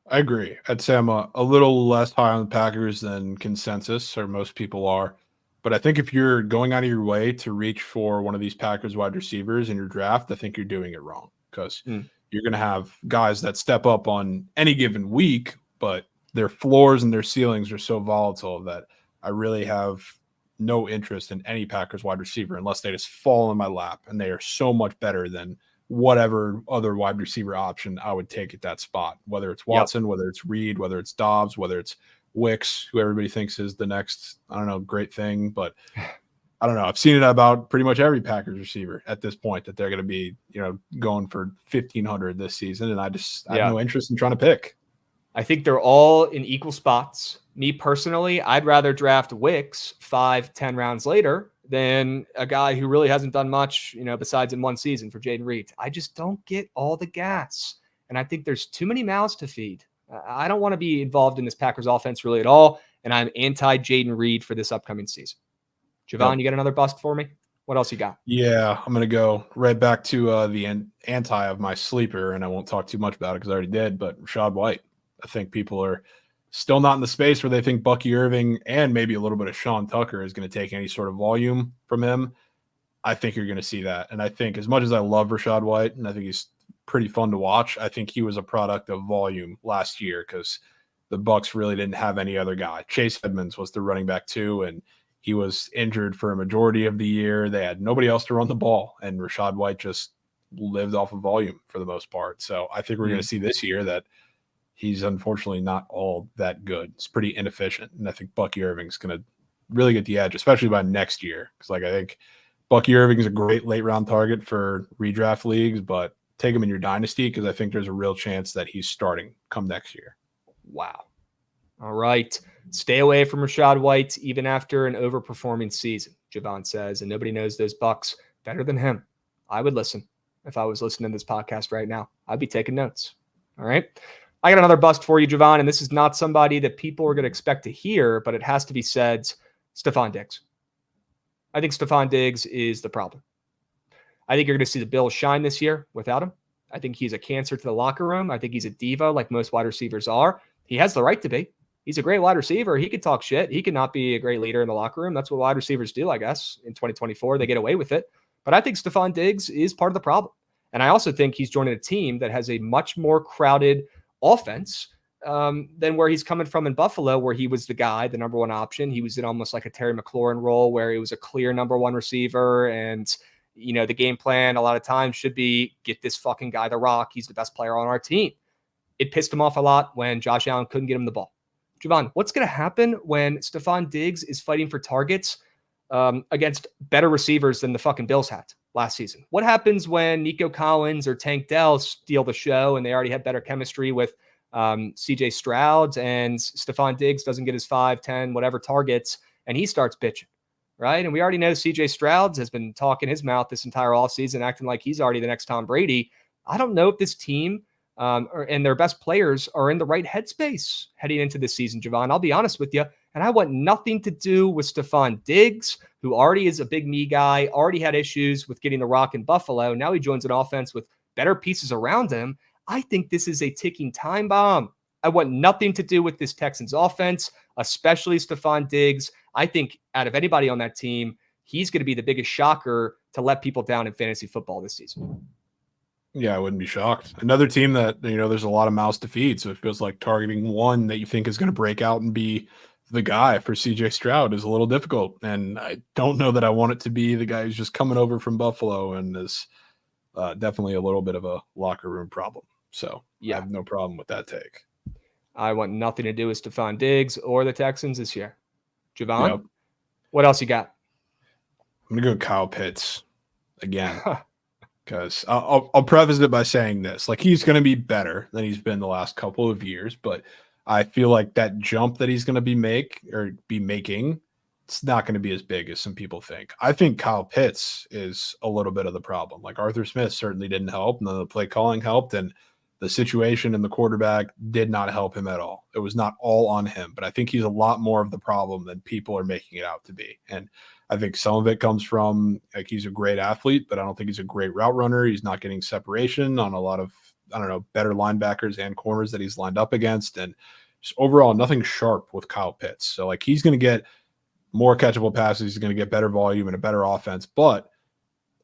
I agree. I'd say I'm a little less high on the Packers than consensus, or most people are. But I think if you're going out of your way to reach for one of these Packers wide receivers in your draft, I think you're doing it wrong, because you're going to have guys that step up on any given week, but their floors and their ceilings are so volatile that I really have no interest in any Packers wide receiver unless they just fall in my lap, and they are so much better than whatever other wide receiver option I would take at that spot, whether it's Watson, whether it's Reed, whether it's Dobbs, whether it's Wicks, who everybody thinks is the next, great thing. But I don't know. I've seen it about pretty much every Packers receiver at this point that they're going to be, going for 1,500 this season. And I have no interest in trying to pick. I think they're all in equal spots. Me personally, I'd rather draft Wicks 5-10 rounds later than a guy who really hasn't done much, besides in one season for Jayden Reed. I just don't get all the gas. And I think there's too many mouths to feed. I don't want to be involved in this Packers offense really at all. And I'm anti Jayden Reed for this upcoming season. Jovan, you got another bust for me? What else you got? Yeah, I'm going to go right back to the anti of my sleeper, and I won't talk too much about it because I already did, but Rachaad White. I think people are still not in the space where they think Bucky Irving and maybe a little bit of Sean Tucker is going to take any sort of volume from him. I think you're going to see that. And I think as much as I love Rachaad White, and I think he's pretty fun to watch, I think he was a product of volume last year because the Bucs really didn't have any other guy. Chase Edmonds was the running back too, and he was injured for a majority of the year. They had nobody else to run the ball, and Rachaad White just lived off of volume for the most part. So I think we're going to see this year that he's unfortunately not all that good. It's pretty inefficient, and I think Bucky Irving's going to really get the edge, especially by next year. Because I think Bucky Irving's a great late round target for redraft leagues, but take him in your dynasty because I think there's a real chance that he's starting come next year. Wow. All right. Stay away from Rachaad White even after an overperforming season, Jovan says, and nobody knows those Bucs better than him. I would listen if I was listening to this podcast right now. I'd be taking notes. All right. I got another bust for you, Jovan, and this is not somebody that people are going to expect to hear, but it has to be said, Stefon Diggs. I think Stefon Diggs is the problem. I think you're going to see the Bills shine this year without him. I think he's a cancer to the locker room. I think he's a diva like most wide receivers are. He has the right to be. He's a great wide receiver. He could talk shit. He could not be a great leader in the locker room. That's what wide receivers do, I guess. In 2024, they get away with it. But I think Stefon Diggs is part of the problem. And I also think he's joining a team that has a much more crowded offense than where he's coming from in Buffalo, where he was the guy, the number one option. He was in almost like a Terry McLaurin role where he was a clear number one receiver. And, you know, the game plan a lot of times should be get this fucking guy the rock. He's the best player on our team. It pissed him off a lot when Josh Allen couldn't get him the ball. Jovan, what's going to happen when Stefon Diggs is fighting for targets against better receivers than the fucking Bills had last season? What happens when Nico Collins or Tank Dell steal the show and they already have better chemistry with CJ Stroud and Stefon Diggs doesn't get his 5, 10, whatever targets and he starts bitching, right? And we already know CJ Stroud has been talking his mouth this entire offseason, acting like he's already the next Tom Brady. I don't know if this team and their best players are in the right headspace heading into this season, Jovan. I'll be honest with you. And I want nothing to do with Stefon Diggs, who already is a big knee guy, already had issues with getting the rock in Buffalo. Now he joins an offense with better pieces around him. I think this is a ticking time bomb. I want nothing to do with this Texans offense, especially Stefon Diggs. I think out of anybody on that team, he's going to be the biggest shocker to let people down in fantasy football this season. Yeah, I wouldn't be shocked. Another team that, you know, there's a lot of mouths to feed. So it feels like targeting one that you think is going to break out and be the guy for CJ Stroud is a little difficult. And I don't know that I want it to be the guy who's just coming over from Buffalo and is definitely a little bit of a locker room problem. So yeah, I have no problem with that take. I want nothing to do with Stefon Diggs or the Texans this year. Jovan, What else you got? I'm going to go Kyle Pitts again. Because I'll preface it by saying this. Like, he's going to be better than he's been the last couple of years, but I feel like that jump that he's going to be making, it's not going to be as big as some people think. I think Kyle Pitts is a little bit of the problem. Like, Arthur Smith certainly didn't help, and then the play calling helped, and the situation and the quarterback did not help him at all. It was not all on him, but I think he's a lot more of the problem than people are making it out to be. And I think some of it comes from, like, he's a great athlete, but I don't think he's a great route runner. He's not getting separation on a lot of, better linebackers and corners that he's lined up against. And just overall, nothing sharp with Kyle Pitts. So, like, he's going to get more catchable passes. He's going to get better volume and a better offense. But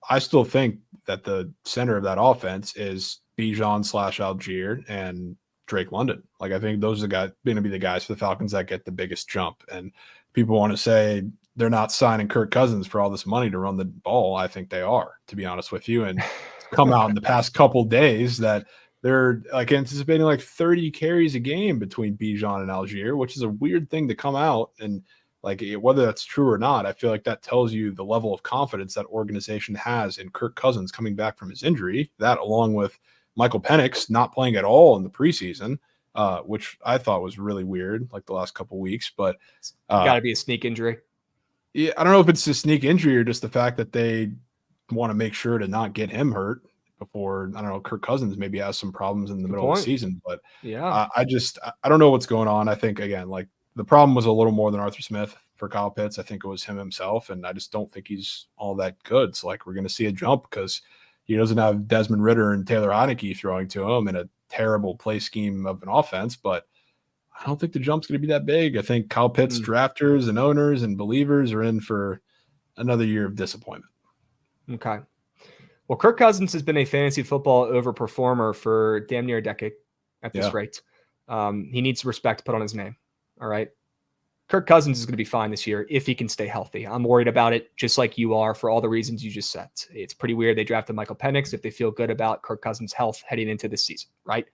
I still think that the center of that offense is Bijan/Algier and Drake London. Like, I think those are going to be the guys for the Falcons that get the biggest jump. And people want to say they're not signing Kirk Cousins for all this money to run the ball. I think they are, to be honest with you. And come out in the past couple days that they're like anticipating like 30 carries a game between Bijan and Algier, which is a weird thing to come out. And like, whether that's true or not, I feel like that tells you the level of confidence that organization has in Kirk Cousins coming back from his injury. That, along with Michael Penix not playing at all in the preseason, which I thought was really weird, like the last couple of weeks. But got to be a sneak injury. Yeah, I don't know if it's a sneak injury or just the fact that they want to make sure to not get him hurt before, Kirk Cousins maybe has some problems in the middle of the season. But yeah, I don't know what's going on. I think, again, like, the problem was a little more than Arthur Smith for Kyle Pitts. I think it was him himself, and I just don't think he's all that good. So, like, we're going to see a jump because he doesn't have Desmond Ridder and Taylor Heineke throwing to him in a terrible play scheme of an offense, but I don't think the jump's going to be that big. I think Kyle Pitts drafters and owners and believers are in for another year of disappointment. Okay. Well, Kirk Cousins has been a fantasy football overperformer for damn near a decade at this rate. He needs respect put on his name. All right. Kirk Cousins is going to be fine this year if he can stay healthy. I'm worried about it just like you are for all the reasons you just said. It's pretty weird they drafted Michael Penix if they feel good about Kirk Cousins' health heading into this season, right?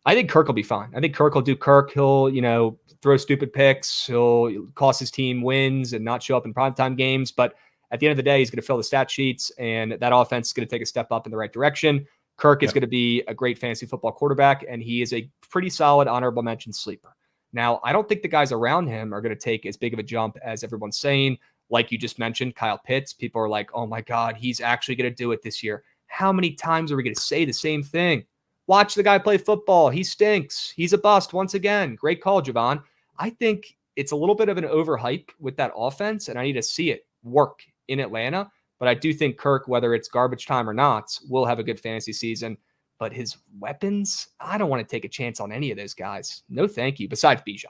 I think Kirk will be fine. I think Kirk will do Kirk. He'll, throw stupid picks. He'll cost his team wins and not show up in primetime games. But at the end of the day, he's going to fill the stat sheets, and that offense is going to take a step up in the right direction. Kirk is going to be a great fantasy football quarterback, and he is a pretty solid honorable mention sleeper. Now, I don't think the guys around him are going to take as big of a jump as everyone's saying. Like you just mentioned, Kyle Pitts, people are like, oh my God, he's actually going to do it this year. How many times are we going to say the same thing? Watch the guy play football. He stinks. He's a bust once again. Great call, Jovan. I think it's a little bit of an overhype with that offense, and I need to see it work in Atlanta. But I do think Kirk, whether it's garbage time or not, will have a good fantasy season. But his weapons, I don't want to take a chance on any of those guys. No, thank you. Besides Bijan.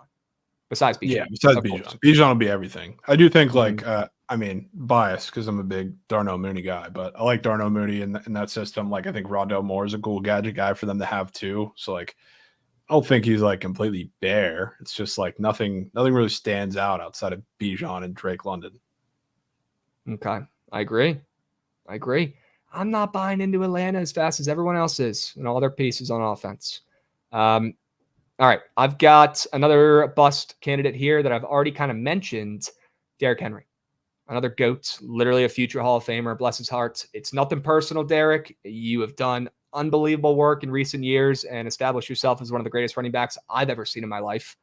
Yeah, besides Bijan. Bijan will be everything. I do think, biased because I'm a big Darnell Mooney guy, but I like Darnell Mooney in that system. Like, I think Rondell Moore is a cool gadget guy for them to have too. So, I don't think he's completely bare. It's just nothing really stands out outside of Bijan and Drake London. Okay. I agree. I'm not buying into Atlanta as fast as everyone else is and all their pieces on offense. All right. I've got another bust candidate here that I've already kind of mentioned, Derrick Henry. Another GOAT, literally a future Hall of Famer, bless his heart. It's nothing personal, Derrick. You have done unbelievable work in recent years and established yourself as one of the greatest running backs I've ever seen in my life.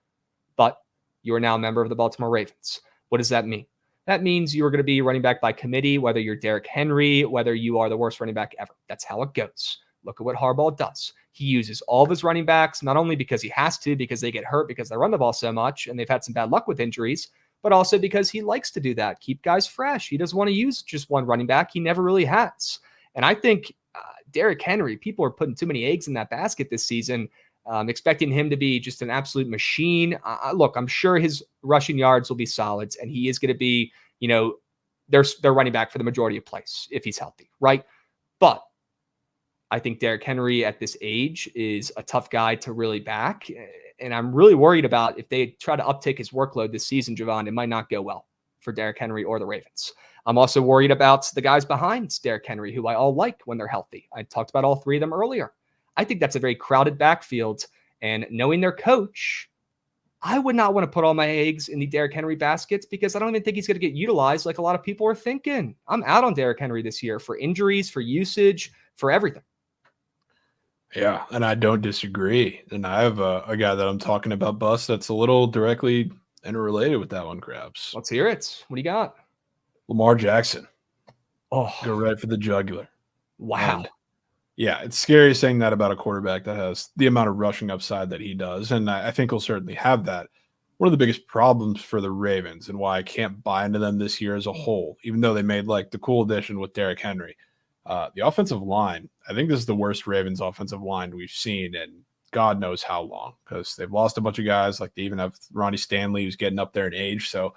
But you are now a member of the Baltimore Ravens. What does that mean? That means you are going to be running back by committee, whether you're Derrick Henry, whether you are the worst running back ever. That's how it goes. Look at what Harbaugh does. He uses all of his running backs, not only because he has to, because they get hurt, because they run the ball so much, and they've had some bad luck with injuries, but also because he likes to do that, keep guys fresh. He doesn't want to use just one running back. He never really has. And I think Derrick Henry, people are putting too many eggs in that basket this season, expecting him to be just an absolute machine. Look, I'm sure his rushing yards will be solid, and he is going to be, their running back for the majority of plays if he's healthy, right? But I think Derrick Henry at this age is a tough guy to really back. And I'm really worried about if they try to uptake his workload this season, Jovan, it might not go well for Derrick Henry or the Ravens. I'm also worried about the guys behind Derrick Henry, who I all like when they're healthy. I talked about all three of them earlier. I think that's a very crowded backfield. And knowing their coach, I would not want to put all my eggs in the Derrick Henry baskets because I don't even think he's going to get utilized like a lot of people are thinking. I'm out on Derrick Henry this year for injuries, for usage, for everything. Yeah, and I don't disagree. And I have a guy that I'm talking about bust that's a little directly interrelated with that one, Krabs. Let's hear it. What do you got? Lamar Jackson. Oh, go right for the jugular. Wow. And yeah, it's scary saying that about a quarterback that has the amount of rushing upside that he does. And I think he'll certainly have that. One of the biggest problems for the Ravens and why I can't buy into them this year as a whole, even though they made the cool addition with Derrick Henry, the offensive line. I think this is the worst Ravens offensive line we've seen in God knows how long because they've lost a bunch of guys. They even have Ronnie Stanley who's getting up there in age. So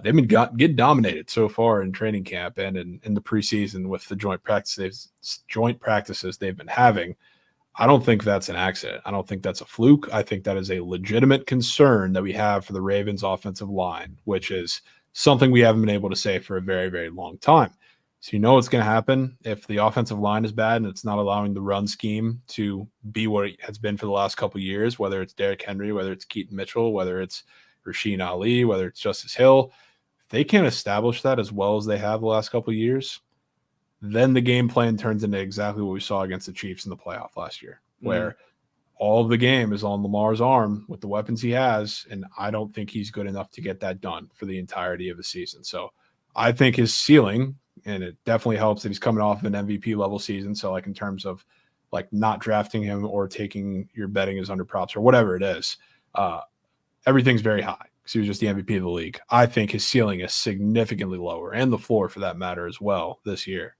they've been getting dominated so far in training camp and in the preseason with the joint practices they've been having. I don't think that's an accident. I don't think that's a fluke. I think that is a legitimate concern that we have for the Ravens offensive line, which is something we haven't been able to say for a very, very long time. So you know what's going to happen if the offensive line is bad and it's not allowing the run scheme to be what it has been for the last couple of years, whether it's Derrick Henry, whether it's Keaton Mitchell, whether it's Rasheen Ali, whether it's Justice Hill. If they can't establish that as well as they have the last couple of years, then the game plan turns into exactly what we saw against the Chiefs in the playoff last year, where all of the game is on Lamar's arm with the weapons he has, and I don't think he's good enough to get that done for the entirety of the season. So I think his ceiling, and it definitely helps that he's coming off of an MVP level season. So in terms of not drafting him or taking your betting as under props or whatever it is, everything's very high because he was just the MVP of the league. I think his ceiling is significantly lower and the floor for that matter as well this year.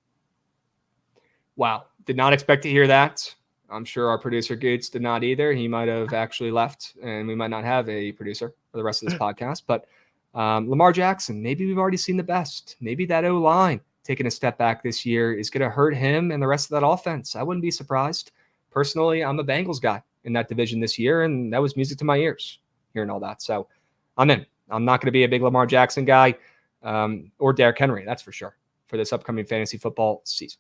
Wow. Did not expect to hear that. I'm sure our producer Gates did not either. He might have actually left and we might not have a producer for the rest of this podcast, but Lamar Jackson, maybe we've already seen the best. Maybe that O-line taking a step back this year is going to hurt him and the rest of that offense. I wouldn't be surprised. Personally, I'm a Bengals guy in that division this year, and that was music to my ears hearing all that. So I'm in. I'm not going to be a big Lamar Jackson guy or Derrick Henry, that's for sure, for this upcoming fantasy football season.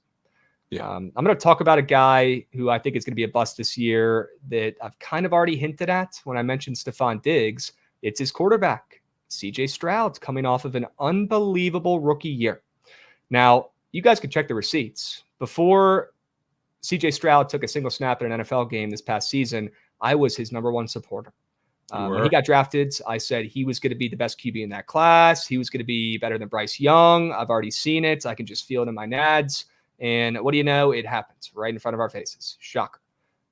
Yeah. I'm going to talk about a guy who I think is going to be a bust this year that I've kind of already hinted at when I mentioned Stephon Diggs. It's his quarterback, CJ Stroud, coming off of an unbelievable rookie year. Now, you guys can check the receipts. Before CJ Stroud took a single snap in an NFL game this past season, I was his number one supporter. When he got drafted, I said he was going to be the best QB in that class. He was going to be better than Bryce Young. I've already seen it. I can just feel it in my nads. And what do you know? It happens right in front of our faces. Shocker.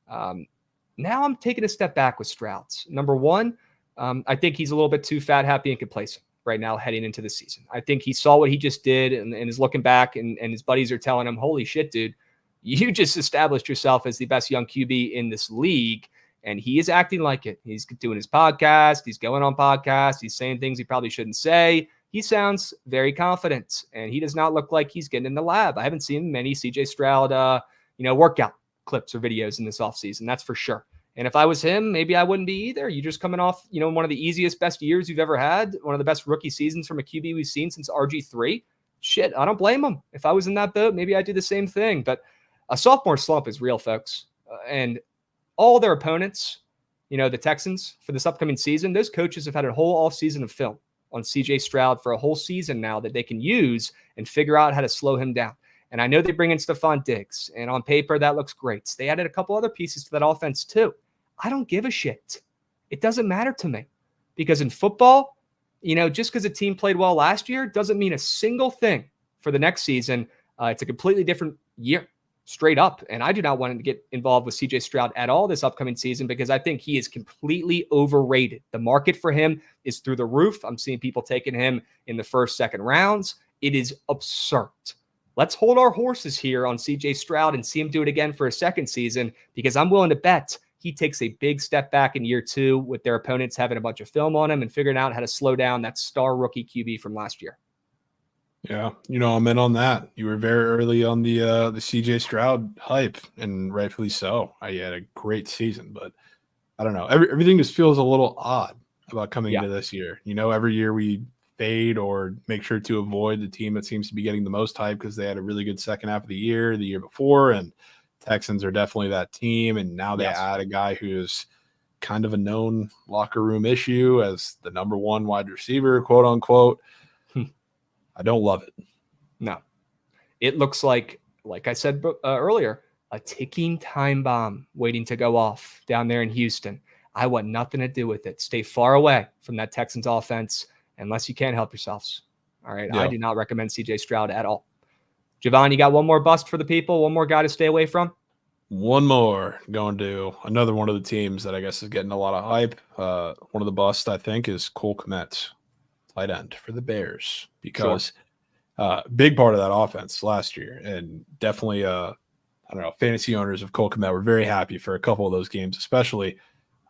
Now I'm taking a step back with Stroud. Number one, I think he's a little bit too fat, happy, and complacent right now heading into the season. I think he saw what he just did and is looking back, and his buddies are telling him, holy shit, dude, you just established yourself as the best young QB in this league. And he is acting like it. He's doing his podcast. He's going on podcasts. He's saying things he probably shouldn't say. He sounds very confident, and he does not look like he's getting in the lab. I haven't seen many CJ Stroud, workout clips or videos in this offseason. That's for sure. And if I was him, maybe I wouldn't be either. You're just coming off, one of the easiest, best years you've ever had. One of the best rookie seasons from a QB we've seen since RG3. Shit, I don't blame him. If I was in that boat, maybe I'd do the same thing. But a sophomore slump is real, folks. And all their opponents, the Texans, for this upcoming season, those coaches have had a whole offseason of film on CJ Stroud for a whole season now that they can use and figure out how to slow him down. And I know they bring in Stephon Diggs, and on paper, that looks great. They added a couple other pieces to that offense too. I don't give a shit. It doesn't matter to me because in football, just because a team played well last year doesn't mean a single thing for the next season. It's a completely different year. Straight up. And I do not want him to get involved with CJ Stroud at all this upcoming season because I think he is completely overrated. The market for him is through the roof. I'm seeing people taking him in the first, second rounds. It is absurd. Let's hold our horses here on CJ Stroud and see him do it again for a second season because I'm willing to bet he takes a big step back in year two with their opponents having a bunch of film on him and figuring out how to slow down that star rookie QB from last year. Yeah, I'm in on that. You were very early on the CJ Stroud hype, and rightfully so. He had a great season, but I don't know. Everything just feels a little odd about coming into this year. Every year we fade or make sure to avoid the team that seems to be getting the most hype because they had a really good second half of the year before, and Texans are definitely that team. And now they add a guy who's kind of a known locker room issue as the number one wide receiver, quote unquote. I don't love it. No. It looks like I said earlier, a ticking time bomb waiting to go off down there in Houston. I want nothing to do with it. Stay far away from that Texans offense unless you can't help yourselves. All right. Yeah. I do not recommend CJ Stroud at all. Jovan, you got one more bust for the people? One more guy to stay away from? One more. Going to another one of the teams that I guess is getting a lot of hype. One of the busts, I think, is Cole Kmet, tight end for the Bears, because big part of that offense last year, and definitely fantasy owners of Cole Kmet were very happy for a couple of those games, especially.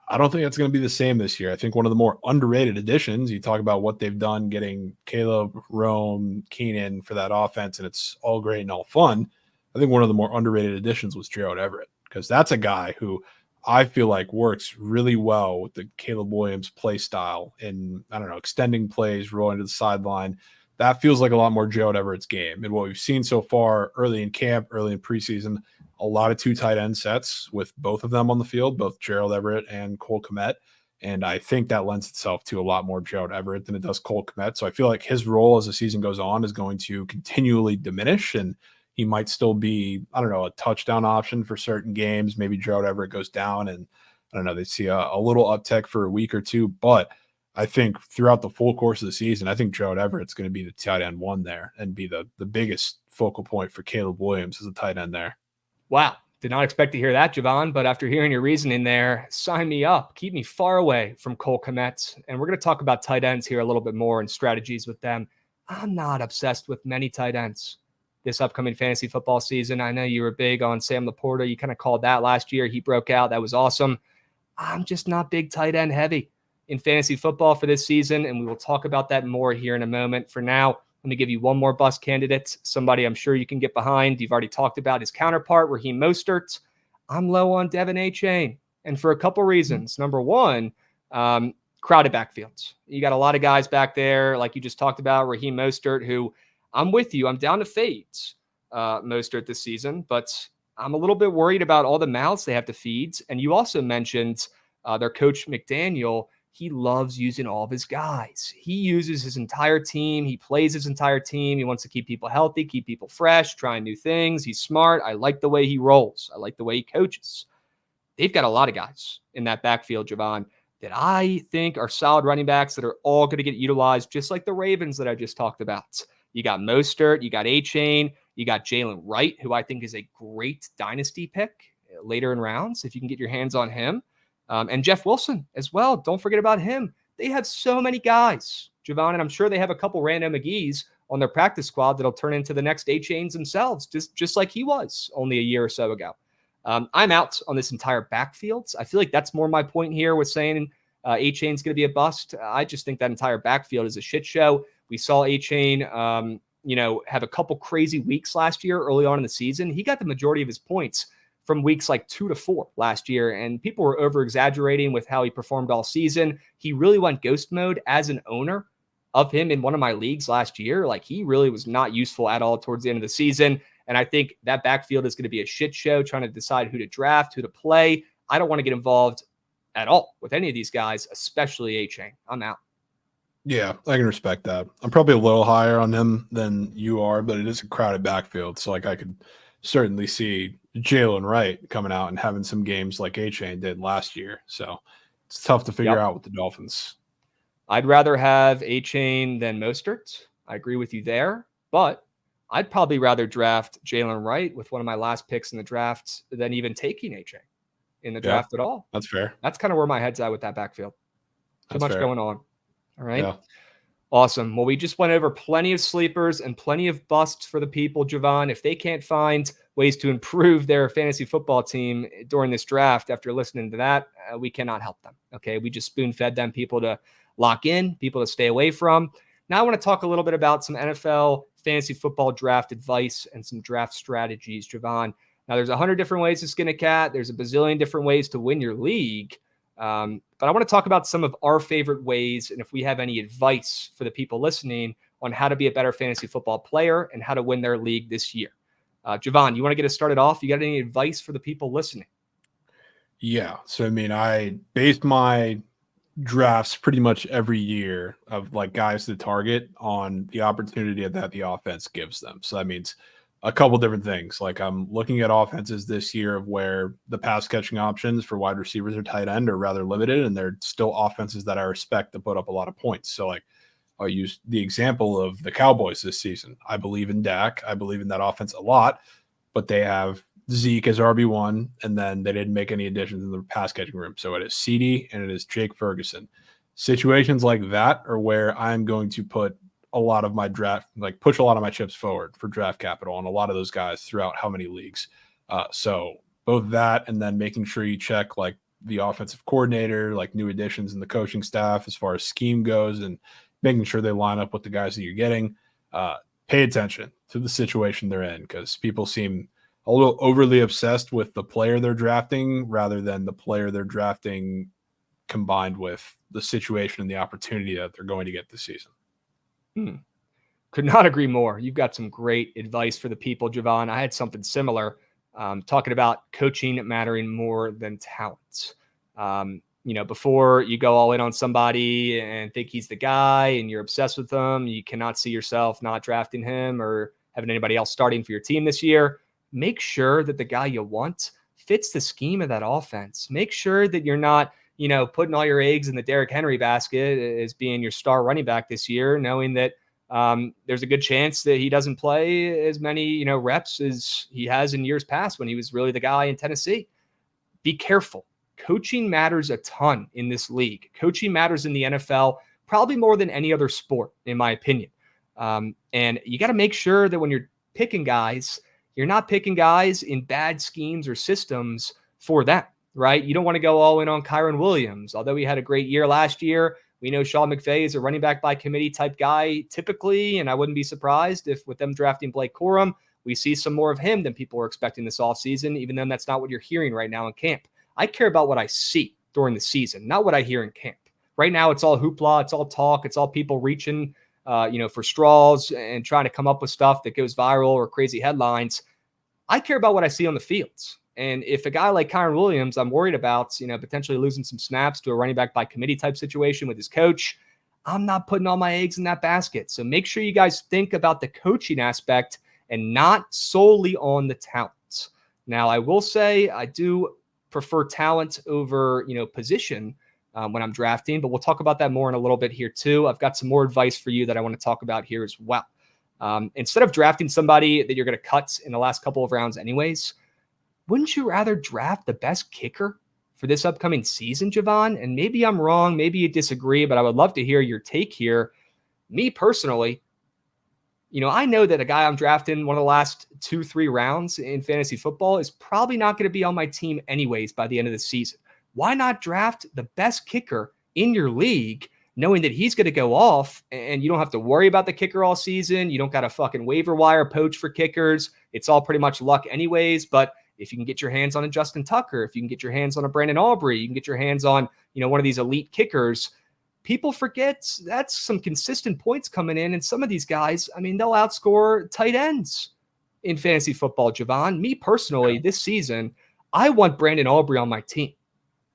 I don't think that's going to be the same this year. I think one of the more underrated additions, you talk about what they've done getting Caleb, Rome, Keenan for that offense, and it's all great and all fun. I think one of the more underrated additions was Gerald Everett, because that's a guy who I feel like works really well with the Caleb Williams play style and, extending plays, rolling to the sideline. That feels like a lot more Gerald Everett's game. And what we've seen so far early in camp, early in preseason, a lot of two tight end sets with both of them on the field, both Gerald Everett and Cole Kmet. And I think that lends itself to a lot more Gerald Everett than it does Cole Kmet. So I feel like his role as the season goes on is going to continually diminish, and he might still be, a touchdown option for certain games. Maybe Gerald Everett goes down and, they see a little uptick for a week or two. But I think throughout the full course of the season, I think Gerald Everett's going to be the tight end one there and be the biggest focal point for Caleb Williams as a tight end there. Wow. Did not expect to hear that, Jovan, but after hearing your reasoning there, sign me up. Keep me far away from Cole Kmet. And we're going to talk about tight ends here a little bit more and strategies with them. I'm not obsessed with many tight ends this upcoming fantasy football season. I know you were big on Sam Laporta. You kind of called that last year. He broke out. That was awesome. I'm just not big tight end heavy in fantasy football for this season, and we will talk about that more here in a moment. For now, Let me give you one more bust candidate, somebody I'm sure you can get behind. You've already talked about his counterpart, Raheem Mostert. I'm low on Devin Achane, and for a couple reasons. Number one, crowded backfields. You got a lot of guys back there, like you just talked about, Raheem Mostert, who I'm with you. I'm down to fades Mostert this season, but I'm a little bit worried about all the mouths they have to feed. And you also mentioned their coach McDaniel. He loves using all of his guys. He uses his entire team. He plays his entire team. He wants to keep people healthy, keep people fresh, trying new things. He's smart. I like the way he rolls. I like the way he coaches. They've got a lot of guys in that backfield, Jovan, that I think are solid running backs that are all going to get utilized, just like the Ravens that I just talked about. You got Mostert, you got Achane, you got Jalen Wright, who I think is a great dynasty pick later in rounds, if you can get your hands on him. And Jeff Wilson as well. Don't forget about him. They have so many guys, Jovan, and I'm sure they have a couple random McGees on their practice squad that'll turn into the next A-Chains themselves, just like he was only a year or so ago. I'm out on this entire backfield. I feel like that's more my point here with saying A-Chain's going to be a bust. I just think that entire backfield is a shit show. We saw A-Chain, have a couple crazy weeks last year early on in the season. He got the majority of his points from weeks like 2 to 4 last year, and people were over-exaggerating with how he performed all season. He really went ghost mode as an owner of him in one of my leagues last year. Like, he really was not useful at all towards the end of the season, and I think that backfield is going to be a shit show trying to decide who to draft, who to play. I don't want to get involved at all with any of these guys, especially A-Chain. I'm out. Yeah, I can respect that. I'm probably a little higher on him than you are, but it is a crowded backfield, so like I could certainly see Jalen Wright coming out and having some games like A-Chain did last year. So it's tough to figure out with the Dolphins. I'd rather have A-Chain than Mostert. I agree with you there, but I'd probably rather draft Jalen Wright with one of my last picks in the draft than even taking A-Chain in the draft at all. That's fair. That's kind of where my head's at with that backfield. Too much going on. All right. Yeah. Awesome. Well, we just went over plenty of sleepers and plenty of busts for the people, Jovan. If they can't find ways to improve their fantasy football team during this draft after listening to that, we cannot help them. Okay. We just spoon fed them people to lock in, people to stay away from. Now I want to talk a little bit about some NFL fantasy football draft advice and some draft strategies, Jovan. Now there's 100 different ways to skin a cat. There's a bazillion different ways to win your league. But I want to talk about some of our favorite ways, and if we have any advice for the people listening on how to be a better fantasy football player and how to win their league this year. Jovan, you want to get us started off? You got any advice for the people listening? Yeah. So, I mean, I based my drafts pretty much every year of like guys to target on the opportunity that the offense gives them. So that means a couple different things. Like, I'm looking at offenses this year of where the pass catching options for wide receivers or tight end are rather limited, and they're still offenses that I respect to put up a lot of points. So like, I'll use the example of the Cowboys this season. I believe in Dak. I believe in that offense a lot, but they have Zeke as RB1, and then they didn't make any additions in the pass catching room. So it is CD and it is Jake Ferguson. Situations like that are where I'm going to put a lot of my draft, like push a lot of my chips forward for draft capital on a lot of those guys throughout how many leagues. So both that and then making sure you check like the offensive coordinator, like new additions in the coaching staff as far as scheme goes, and making sure they line up with the guys that you're getting. Pay attention to the situation they're in, because people seem a little overly obsessed with the player they're drafting rather than the player they're drafting combined with the situation and the opportunity that they're going to get this season. Could not agree more. You've got some great advice for the people, Jovan. I had something similar, talking about coaching mattering more than talent. Before you go all in on somebody and think he's the guy and you're obsessed with him, you cannot see yourself not drafting him or having anybody else starting for your team this year. Make sure that the guy you want fits the scheme of that offense. Make sure that you're not, putting all your eggs in the Derrick Henry basket as being your star running back this year, knowing that there's a good chance that he doesn't play as many, reps as he has in years past when he was really the guy in Tennessee. Be careful. Coaching matters a ton in this league. Coaching matters in the NFL probably more than any other sport, in my opinion. And you got to make sure that when you're picking guys, you're not picking guys in bad schemes or systems for them, right? You don't want to go all in on Kyron Williams. Although he had a great year last year, We know Sean McVay is a running back by committee type guy typically, and I wouldn't be surprised if with them drafting Blake Corum, we see some more of him than people were expecting this offseason, even though that's not what you're hearing right now in camp. I care about what I see during the season, not what I hear in camp. Right now, it's all hoopla, it's all talk, it's all people reaching for straws and trying to come up with stuff that goes viral or crazy headlines. I care about what I see on the fields. And if a guy like Kyron Williams, I'm worried about, potentially losing some snaps to a running back by committee type situation with his coach, I'm not putting all my eggs in that basket. So make sure you guys think about the coaching aspect and not solely on the talent. Now, I will say I do prefer talent over, position when I'm drafting, but we'll talk about that more in a little bit here too. I've got some more advice for you that I want to talk about here as well. Instead of drafting somebody that you're going to cut in the last couple of rounds anyways, wouldn't you rather draft the best kicker for this upcoming season, Jovan? And maybe I'm wrong, maybe you disagree, but I would love to hear your take here. Me personally, I know that a guy I'm drafting one of the last 2-3 rounds in fantasy football is probably not going to be on my team anyways by the end of the season. Why not draft the best kicker in your league, knowing that he's going to go off and you don't have to worry about the kicker all season? You don't got to fucking waiver wire poach for kickers. It's all pretty much luck anyways. But if you can get your hands on a Justin Tucker, if you can get your hands on a Brandon Aubrey, you can get your hands on, one of these elite kickers. People forget that's some consistent points coming in. And some of these guys, they'll outscore tight ends in fantasy football, Jovan. Me personally, this season, I want Brandon Aubrey on my team.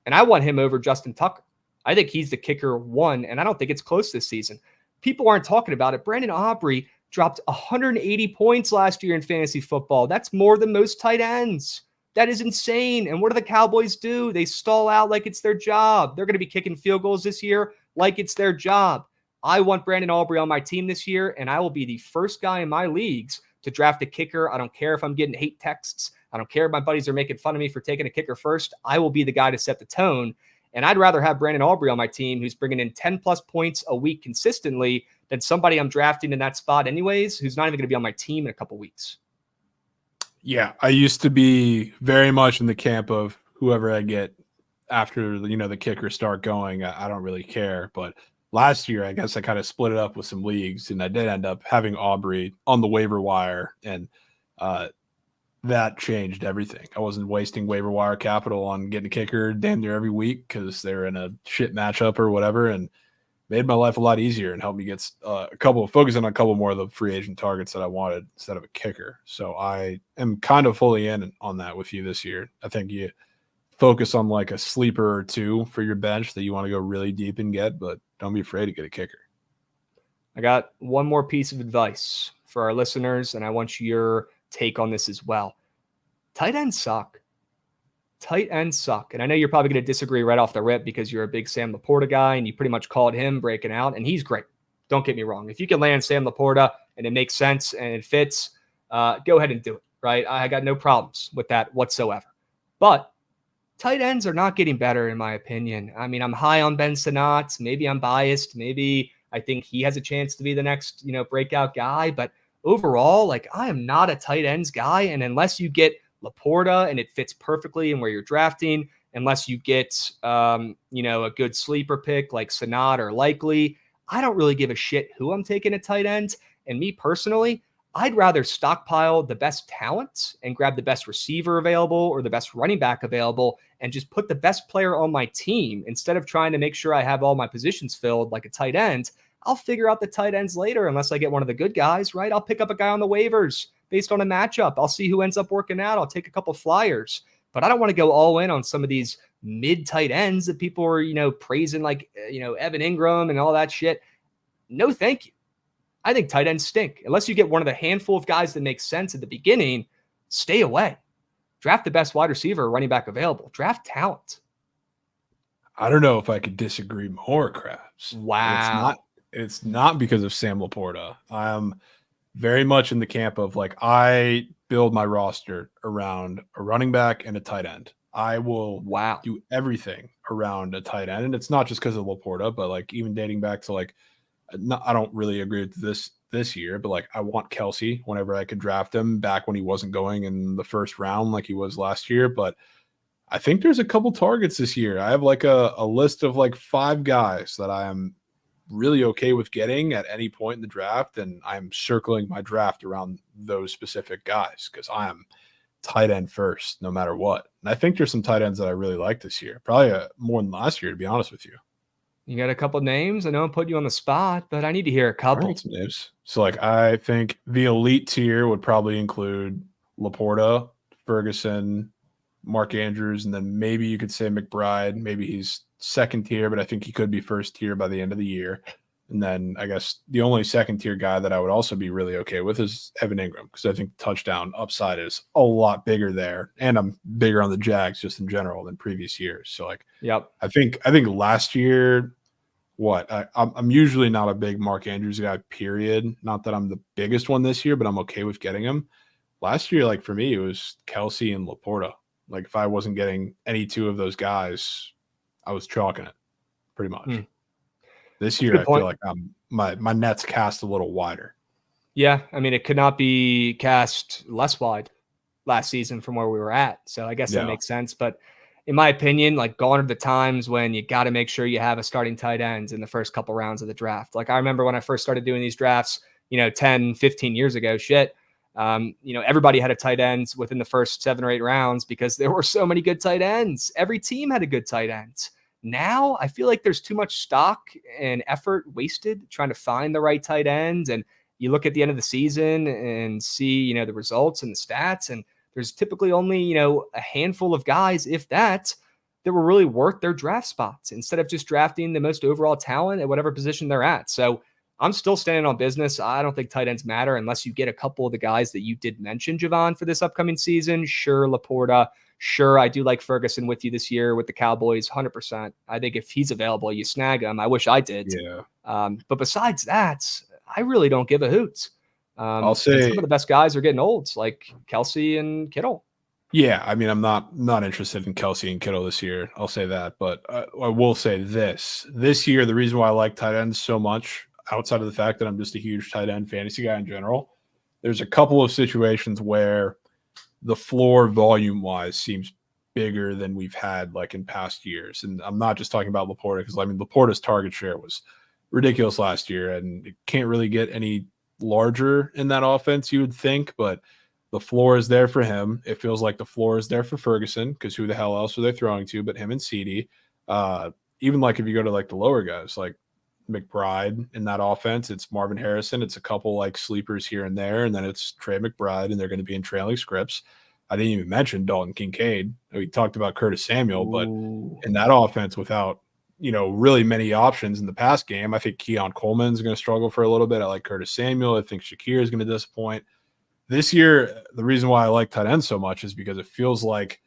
And I want him over Justin Tucker. I think he's the kicker one, and I don't think it's close this season. People aren't talking about it. Brandon Aubrey dropped 180 points last year in fantasy football. That's more than most tight ends. That is insane. And what do the Cowboys do? They stall out like it's their job. They're going to be kicking field goals this year like it's their job. I want Brandon Aubrey on my team this year, and I will be the first guy in my leagues to draft a kicker. I don't care if I'm getting hate texts. I don't care if my buddies are making fun of me for taking a kicker first. I will be the guy to set the tone. And I'd rather have Brandon Aubrey on my team who's bringing in 10 plus points a week consistently than somebody I'm drafting in that spot anyways, who's not even going to be on my team in a couple weeks. Yeah, I used to be very much in the camp of whoever I get after, the kickers start going. I don't really care. But last year, I guess I kind of split it up with some leagues, and I did end up having Aubrey on the waiver wire, and that changed everything. I wasn't wasting waiver wire capital on getting a kicker damn near every week because they're in a shit matchup or whatever, and made my life a lot easier and helped me get focusing on a couple more of the free agent targets that I wanted instead of a kicker. So I am kind of fully in on that with you this year. I think you focus on like a sleeper or two for your bench that you want to go really deep and get, but don't be afraid to get a kicker. I got one more piece of advice for our listeners, and I want your take on this as well. Tight ends suck. Tight ends suck. And I know you're probably going to disagree right off the rip because you're a big Sam Laporta guy and you pretty much called him breaking out, and he's great. Don't get me wrong. If you can land Sam Laporta and it makes sense and it fits, go ahead and do it, right? I got no problems with that whatsoever. But tight ends are not getting better, in my opinion. I'm high on Ben Sinnott. Maybe I'm biased. Maybe I think he has a chance to be the next, breakout guy. But overall, I am not a tight ends guy. And unless you get Laporta and it fits perfectly in where you're drafting, unless you get, a good sleeper pick like Sinnott or Likely, I don't really give a shit who I'm taking at tight end. And me personally, I'd rather stockpile the best talent and grab the best receiver available or the best running back available and just put the best player on my team instead of trying to make sure I have all my positions filled like a tight end. I'll figure out the tight ends later unless I get one of the good guys, right? I'll pick up a guy on the waivers based on a matchup. I'll see who ends up working out. I'll take a couple flyers. But I don't want to go all in on some of these mid tight ends that people are, praising like, Evan Ingram and all that shit. No, thank you. I think tight ends stink. Unless you get one of the handful of guys that make sense at the beginning, stay away. Draft the best wide receiver or running back available. Draft talent. I don't know if I could disagree more, Krabs. Wow. It's not because of Sam Laporta. I'm very much in the camp of I build my roster around a running back and a tight end. I will do everything around a tight end. And it's not just because of Laporta, but even dating back to I don't really agree with this year, but I want Kelsey whenever I could draft him back when he wasn't going in the first round like he was last year. But I think there's a couple targets this year. I have a list of 5 guys that I am really okay with getting at any point in the draft, and I'm circling my draft around those specific guys because I am tight end first, no matter what. And I think there's some tight ends that I really like this year, probably more than last year, to be honest with you. You got a couple names? I know I'm putting you on the spot, but I need to hear a All couple. right, some names. So, like, I think the elite tier would probably include Laporta, Ferguson, Mark Andrews, and then maybe you could say McBride. Maybe he's second tier, but I think he could be first tier by the end of the year. And then I guess the only second tier guy that I would also be really okay with is Evan Ingram, because I think the touchdown upside is a lot bigger there. And I'm bigger on the Jags just in general than previous years. So, like, Yep. I think last year, I'm usually not a big Mark Andrews guy, period. Not that I'm the biggest one this year, but I'm okay with getting him. Last year, like, for me, it was Kelsey and Laporta. Like, if I wasn't getting any two of those guys, I was chalking it pretty much. This year, I feel like my net's cast a little wider. Yeah, I mean, it could not be cast less wide last season from where we were at. So I guess that makes sense. But in my opinion, like, gone are the times when you got to make sure you have a starting tight ends in the first couple rounds of the draft. Like, I remember when I first started doing these drafts, 10, 15 years ago, everybody had a tight ends within the first 7 or 8 rounds because there were so many good tight ends. Every team had a good tight end. Now I feel like there's too much stock and effort wasted trying to find the right tight ends. And you look at the end of the season and see, the results and the stats, and there's typically only, a handful of guys, if that were really worth their draft spots instead of just drafting the most overall talent at whatever position they're at. So I'm still standing on business. I don't think tight ends matter unless you get a couple of the guys that you did mention, Jovan, for this upcoming season. Sure, Laporta. Sure, I do like Ferguson with you this year with the Cowboys, 100%. I think if he's available, you snag him. I wish I did. Yeah. But besides that, I really don't give a hoot. I'll say some of the best guys are getting old, like Kelsey and Kittle. Yeah, I mean, I'm not interested in Kelsey and Kittle this year. I'll say that, but I will say this year, the reason why I like tight ends so much, outside of the fact that I'm just a huge tight end fantasy guy in general, there's a couple of situations where the floor volume wise seems bigger than we've had like in past years. And I'm not just talking about Laporta, because I mean, Laporta's target share was ridiculous last year, and it can't really get any larger in that offense, you would think, but the floor is there for him. It feels like the floor is there for Ferguson, because who the hell else are they throwing to but him and CD? Even like if you go to like the lower guys, like McBride in that offense, it's Marvin Harrison. It's a couple like sleepers here and there, and then it's Trey McBride, and they're going to be in trailing scripts. I didn't even mention Dalton Kincaid. We talked about Curtis Samuel, but in that offense without, really many options in the pass game, I think Keon Coleman's going to struggle for a little bit. I like Curtis Samuel. I think Shakir is going to disappoint. This year, the reason why I like tight ends so much is because it feels like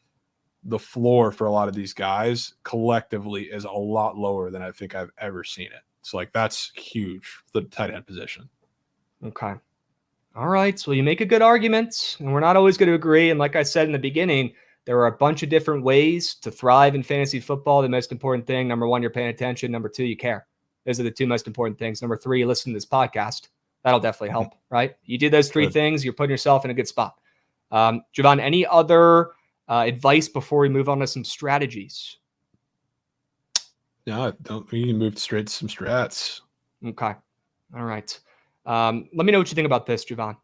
the floor for a lot of these guys collectively is a lot lower than I think I've ever seen it. So, like, that's huge for the tight end position. Okay. All right. So you make a good argument, and we're not always going to agree. And like I said in the beginning, there are a bunch of different ways to thrive in fantasy football. The most important thing, number one, you're paying attention. Number two, you care. Those are the two most important things. Number three, you listen to this podcast. That'll definitely help, right? You do those three things, you're putting yourself in a good spot. Jovan, any other advice before we move on to some strategies? No, we can move straight to some strats. Okay. All right. Let me know what you think about this, Jovan.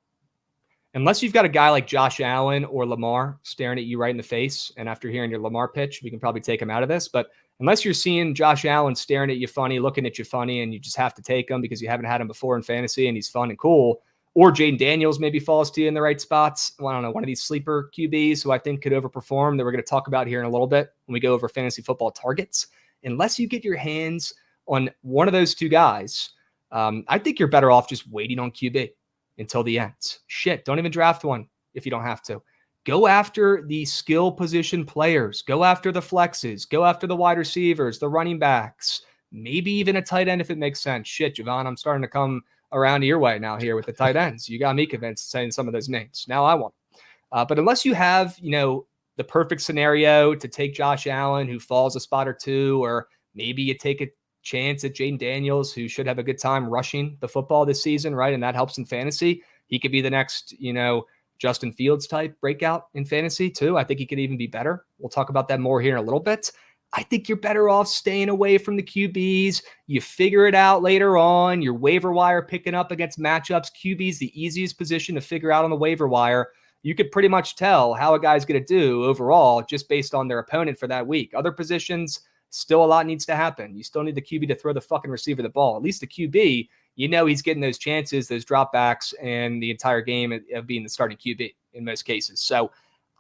Unless you've got a guy like Josh Allen or Lamar staring at you right in the face, and after hearing your Lamar pitch, we can probably take him out of this. But unless you're seeing Josh Allen staring at you funny, looking at you funny, and you just have to take him because you haven't had him before in fantasy and he's fun and cool, or Jaden Daniels maybe falls to you in the right spots. Well, I don't know, one of these sleeper QBs who I think could overperform that we're going to talk about here in a little bit when we go over fantasy football targets. Unless you get your hands on one of those two guys, I think you're better off just waiting on QB until the end. Shit, don't even draft one if you don't have to. Go after the skill position players. Go after the flexes. Go after the wide receivers, the running backs, maybe even a tight end if it makes sense. Shit, Jovan, I'm starting to come around your way now here with the tight ends. You got me convinced saying some of those names. Now I want. But unless you have, the perfect scenario to take Josh Allen, who falls a spot or two, or maybe you take a chance at Jaden Daniels, who should have a good time rushing the football this season, right? And that helps in fantasy. He could be the next, Justin Fields type breakout in fantasy too. I think he could even be better. We'll talk about that more here in a little bit. I think you're better off staying away from the QBs. You figure it out later on. Your waiver wire picking up against matchups. QB's the easiest position to figure out on the waiver wire. You could pretty much tell how a guy's going to do overall just based on their opponent for that week. Other positions, still a lot needs to happen. You still need the QB to throw the fucking receiver the ball. At least the QB, you know he's getting those chances, those dropbacks, and the entire game of being the starting QB in most cases. So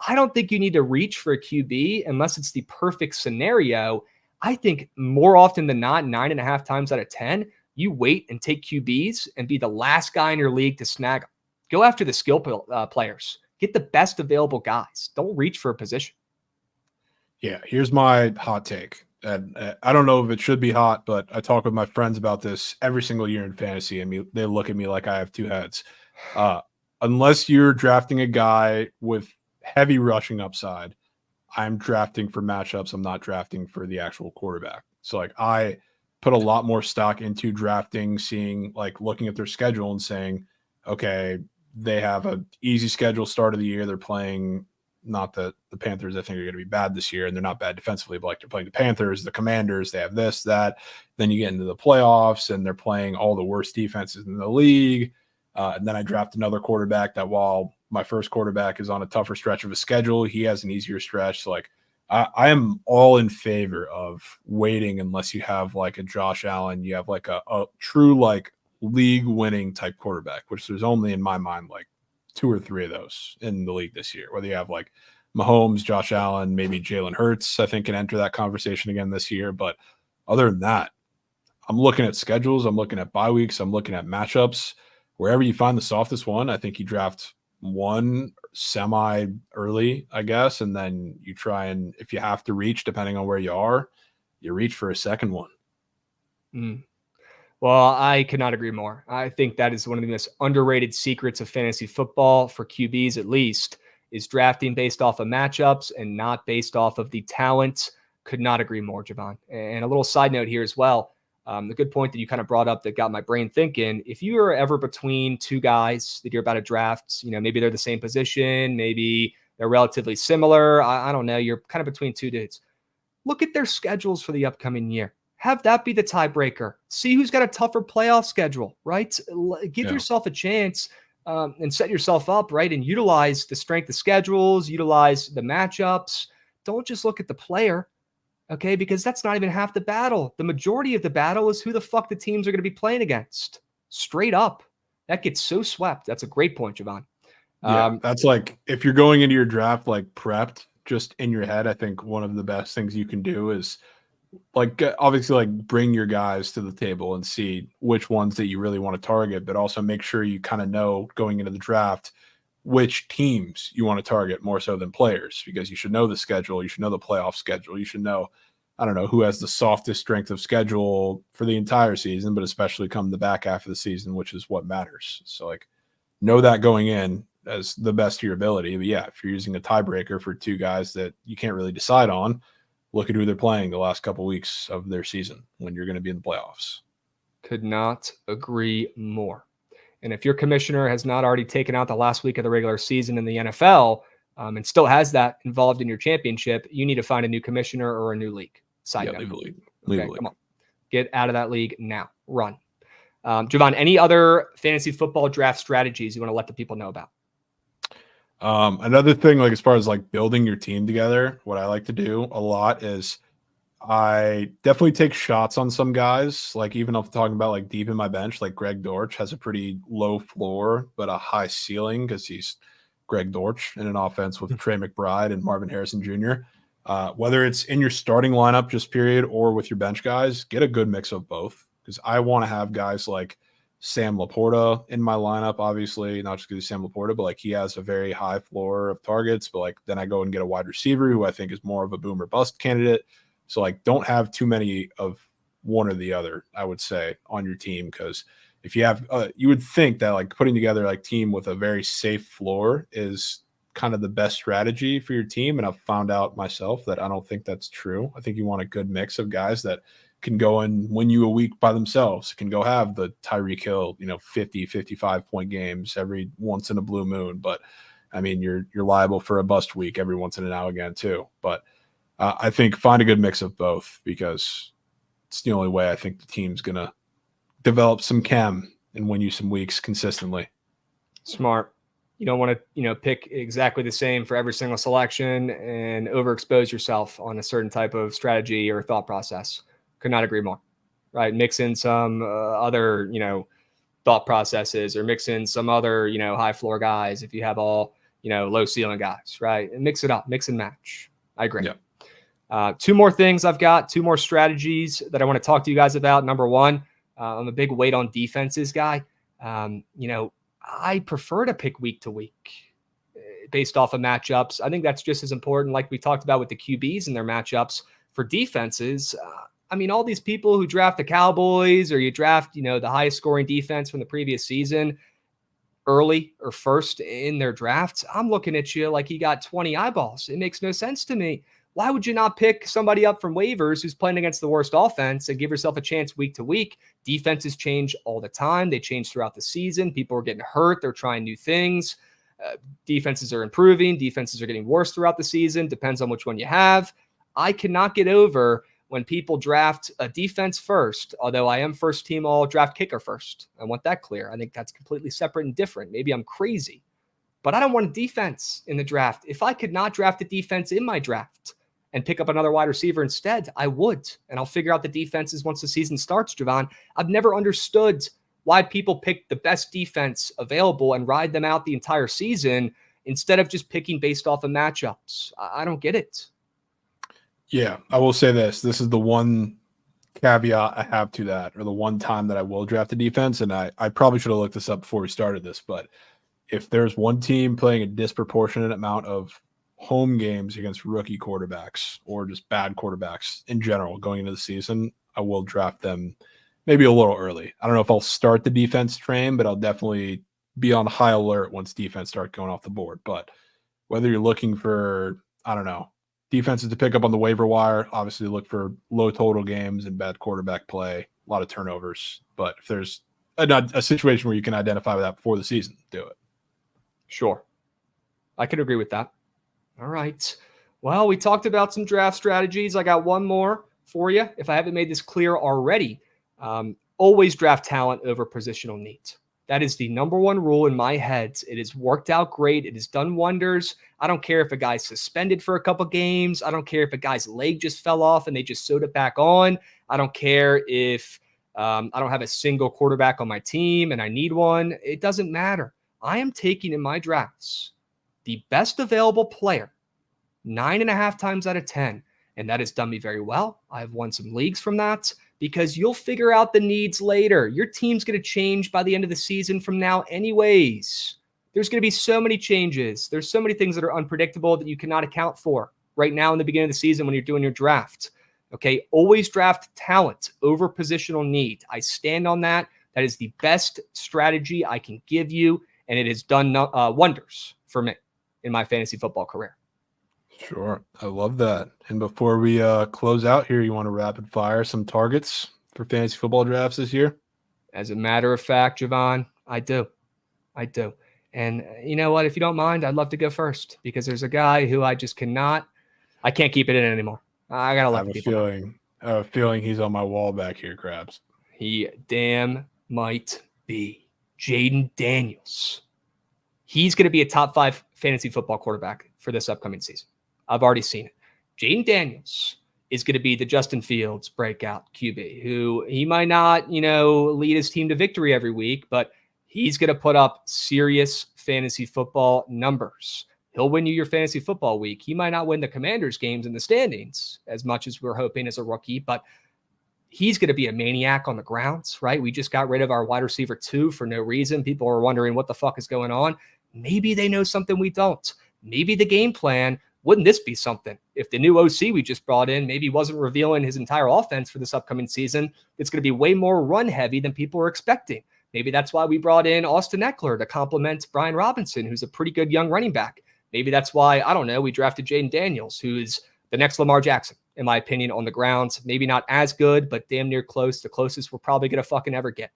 I don't think you need to reach for a QB unless it's the perfect scenario. I think more often than not, 9.5 times out of 10, you wait and take QBs and be the last guy in your league to snag them. Go after the skill players. Get the best available guys. Don't reach for a position. Yeah, here's my hot take. And I don't know if it should be hot, but I talk with my friends about this every single year in fantasy, and they look at me like I have two heads. Unless you're drafting a guy with heavy rushing upside, I'm drafting for matchups. I'm not drafting for the actual quarterback. So like I put a lot more stock into drafting, seeing like looking at their schedule and saying, okay, they have an easy schedule start of the year. They're playing, not that the Panthers I think are going to be bad this year, and they're not bad defensively, but like they're playing the Panthers, the Commanders, they have this, that. Then you get into the playoffs and they're playing all the worst defenses in the league. And then I draft another quarterback that while my first quarterback is on a tougher stretch of a schedule, he has an easier stretch. So like I am all in favor of waiting unless you have like a Josh Allen, you have like a true like league winning type quarterback, which there's only in my mind like 2 or 3 of those in the league this year. Whether you have like Mahomes, Josh Allen, maybe Jalen Hurts, I think can enter that conversation again this year. But other than that, I'm looking at schedules, I'm looking at bye weeks, I'm looking at matchups. Wherever you find the softest one, I think you draft one semi early, I guess, and then you try and if you have to reach, depending on where you are, you reach for a second one. Well, I could not agree more. I think that is one of the most underrated secrets of fantasy football for QBs, at least, is drafting based off of matchups and not based off of the talent. Could not agree more, Jovan. And a little side note here as well. The good point that you kind of brought up that got my brain thinking, if you are ever between two guys that you're about to draft, maybe they're the same position, maybe they're relatively similar. I don't know. You're kind of between two dudes. Look at their schedules for the upcoming year. Have that be the tiebreaker. See who's got a tougher playoff schedule, right? Give yourself a chance and set yourself up, right? And utilize the strength of schedules, utilize the matchups. Don't just look at the player. Okay, because that's not even half the battle. The majority of the battle is who the fuck the teams are going to be playing against. Straight up. That gets so swept. That's a great point, Jovan. Yeah, that's like if you're going into your draft like prepped just in your head, I think one of the best things you can do is like obviously like bring your guys to the table and see which ones that you really want to target, but also make sure you kind of know going into the draft which teams you want to target more so than players, because you should know the schedule. You should know the playoff schedule. You should know, I don't know, who has the softest strength of schedule for the entire season, but especially come the back half of the season, which is what matters. So like know that going in as the best of your ability. But yeah, if you're using a tiebreaker for two guys that you can't really decide on, look at who they're playing the last couple of weeks of their season when you're going to be in the playoffs. Could not agree more. And if your commissioner has not already taken out the last week of the regular season in the NFL and still has that involved in your championship, you need to find a new commissioner or a new league. Side note. Leave the league. Okay, come on. Get out of that league now. Run. Jovan, any other fantasy football draft strategies you want to let the people know about? Another thing, like as far as like building your team together, what I like to do a lot is I definitely take shots on some guys. Like even if I'm talking about like deep in my bench, like Greg Dortch has a pretty low floor, but a high ceiling because he's Greg Dortch in an offense with Trey McBride and Marvin Harrison Jr. Whether it's in your starting lineup, just period, or with your bench guys, get a good mix of both. Because I want to have guys like Sam Laporta in my lineup, obviously, not just because he's Sam Laporta, but like he has a very high floor of targets. But like then I go and get a wide receiver who I think is more of a boom or bust candidate. So like don't have too many of one or the other, I would say, on your team, because if you have you would think that like putting together like team with a very safe floor is kind of the best strategy for your team. And I've found out myself that I don't think that's true. I think you want a good mix of guys that can go and win you a week by themselves, can go have the Tyreek Hill, 50, 55 point games every once in a blue moon. But I mean, you're liable for a bust week every once in a now again too. But I think find a good mix of both, because it's the only way I think the team's going to develop some chem and win you some weeks consistently. Smart. You don't want to, pick exactly the same for every single selection and overexpose yourself on a certain type of strategy or thought process. Could not agree more. Right? Mix in some other, thought processes, or mix in some other, high floor guys if you have all, low ceiling guys, right? And mix it up, mix and match. I agree. Yeah. Two more things I've got, two more strategies that I want to talk to you guys about. Number one, I'm a big weight on defenses guy. I prefer to pick week to week based off of matchups. I think that's just as important, like we talked about with the QBs and their matchups for defenses. All these people who draft the Cowboys, or you draft, the highest scoring defense from the previous season early or first in their drafts, I'm looking at you like you got 20 eyeballs. It makes no sense to me. Why would you not pick somebody up from waivers who's playing against the worst offense and give yourself a chance week to week? Defenses change all the time. They change throughout the season. People are getting hurt. They're trying new things. Defenses are improving. Defenses are getting worse throughout the season. Depends on which one you have. I cannot get over when people draft a defense first, although I am first team all draft kicker first. I want that clear. I think that's completely separate and different. Maybe I'm crazy, but I don't want a defense in the draft. If I could not draft a defense in my draft and pick up another wide receiver instead, I would. And I'll figure out the defenses once the season starts, Jovan. I've never understood why people pick the best defense available and ride them out the entire season instead of just picking based off of matchups. I don't get it. Yeah, I will say this. This is the one caveat I have to that, or the one time that I will draft a defense. And I probably should have looked this up before we started this, but if there's one team playing a disproportionate amount of home games against rookie quarterbacks, or just bad quarterbacks in general going into the season, I will draft them maybe a little early. I don't know if I'll start the defense train, but I'll definitely be on high alert once defense start going off the board. But whether you're looking for, defenses to pick up on the waiver wire, obviously look for low total games and bad quarterback play, a lot of turnovers. But if there's a situation where you can identify with that before the season, do it. Sure. I could agree with that. All right. Well, we talked about some draft strategies. I got one more for you. If I haven't made this clear already, always draft talent over positional need. That is the number one rule in my head. It has worked out great. It has done wonders. I don't care if a guy's suspended for a couple games. I don't care if a guy's leg just fell off and they just sewed it back on. I don't care if I don't have a single quarterback on my team and I need one. It doesn't matter. I am taking in my drafts the best available player 9.5 times out of 10. And that has done me very well. I've won some leagues from that, because you'll figure out the needs later. Your team's going to change by the end of the season from now anyways. There's going to be so many changes. There's so many things that are unpredictable that you cannot account for right now in the beginning of the season when you're doing your draft. Okay, always draft talent over positional need. I stand on that. That is the best strategy I can give you, and it has done wonders for me in my fantasy football career. Sure. I love that. And before we close out here, you want to rapid fire some targets for fantasy football drafts this year? As a matter of fact, Jovan, I do. And you know what? If you don't mind, I'd love to go first, because there's a guy who I can't keep it in anymore. I got to let people know. I have a feeling he's on my wall back here, Krabs. He damn might be. Jaden Daniels. He's going to be a top 5 fantasy football quarterback for this upcoming season. I've already seen it. Jaden Daniels is going to be the Justin Fields breakout QB, who he might not, lead his team to victory every week, but he's going to put up serious fantasy football numbers. He'll win you your fantasy football week. He might not win the Commanders games in the standings as much as we're hoping as a rookie, but he's going to be a maniac on the grounds, right? We just got rid of our wide receiver 2 for no reason. People are wondering what the fuck is going on. Maybe they know something we don't. Maybe the game plan, wouldn't this be something? If the new OC we just brought in maybe wasn't revealing his entire offense for this upcoming season, it's going to be way more run heavy than people are expecting. Maybe that's why we brought in Austin Eckler to complement Brian Robinson, who's a pretty good young running back. Maybe that's why, I don't know, we drafted Jaden Daniels, who's the next Lamar Jackson, in my opinion, on the ground. Maybe not as good, but damn near close. The closest we're probably going to fucking ever get,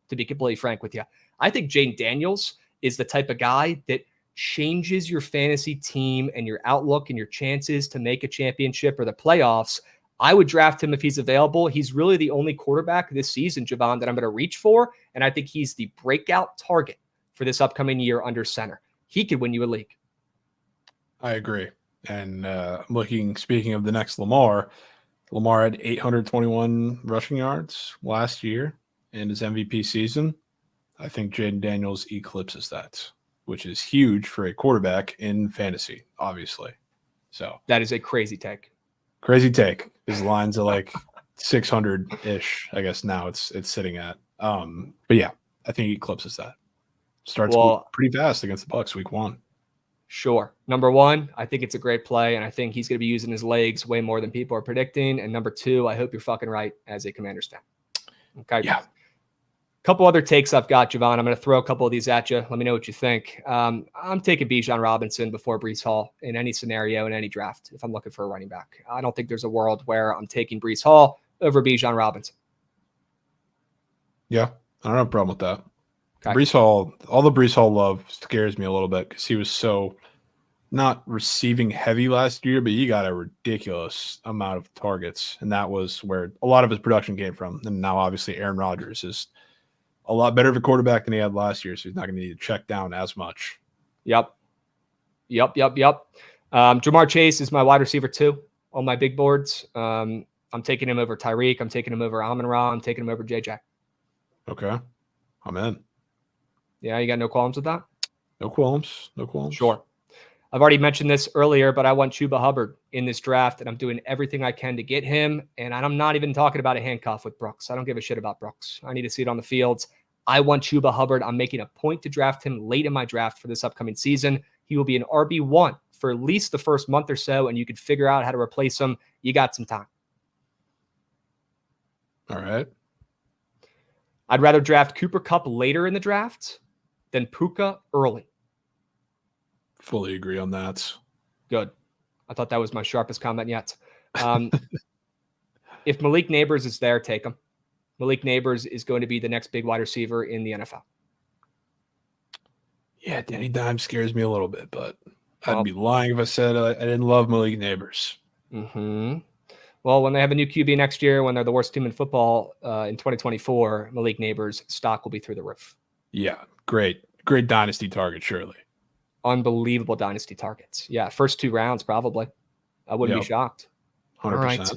to be completely frank with you. I think Jaden Daniels is the type of guy that changes your fantasy team and your outlook and your chances to make a championship or the playoffs, I would draft him if he's available. He's really the only quarterback this season, Jovan, that I'm going to reach for. And I think he's the breakout target for this upcoming year under center. He could win you a league. I agree. And speaking of the next Lamar had 821 rushing yards last year in his MVP season. I think Jaden Daniels eclipses that, which is huge for a quarterback in fantasy, obviously. So that is a crazy take. Crazy take. His lines are like 600-ish, I guess now it's sitting at. But yeah, I think he eclipses that. Starts pretty fast against the Bucs week 1. Sure. Number 1, I think it's a great play, and I think he's going to be using his legs way more than people are predicting. And number 2, I hope you're fucking right as a Commanders fan. Okay. Yeah. Couple other takes I've got, Jovan. I'm going to throw a couple of these at you. Let me know what you think. I'm taking Bijan Robinson before Breece Hall in any scenario, in any draft, if I'm looking for a running back. I don't think there's a world where I'm taking Breece Hall over Bijan Robinson. Yeah, I don't have a problem with that. Okay. Breece Hall, all the Breece Hall love scares me a little bit because he was so not receiving heavy last year, but he got a ridiculous amount of targets, and that was where a lot of his production came from. And now, obviously, Aaron Rodgers is a lot better of a quarterback than he had last year, so he's not going to need to check down as much. Yep. Jamar Chase is my wide receiver 2 on my big boards. I'm taking him over Tyreek. I'm taking him over Amon-Ra. I'm taking him over JJ. Okay. I'm in. Yeah, you got no qualms with that? No qualms. Sure. I've already mentioned this earlier, but I want Chuba Hubbard in this draft, and I'm doing everything I can to get him. And I'm not even talking about a handcuff with Brooks. I don't give a shit about Brooks. I need to see it on the fields. I want Chuba Hubbard. I'm making a point to draft him late in my draft for this upcoming season. He will be an RB1 for at least the first month or so, and you could figure out how to replace him. You got some time. All right. I'd rather draft Cooper Kupp later in the draft than Puka early. Fully agree on that. Good. I thought that was my sharpest comment yet. If Malik Neighbors is there, take him. Malik Neighbors is going to be the next big wide receiver in the NFL. Yeah, Danny Dimes scares me a little bit, but I'd be lying if I said I didn't love Malik Neighbors. Mm-hmm. Well, when they have a new QB next year, when they're the worst team in football in 2024, Malik Neighbors' stock will be through the roof. Yeah, great dynasty target, surely. Unbelievable dynasty targets. Yeah, first 2 rounds probably. I wouldn't be shocked. 100%. All right.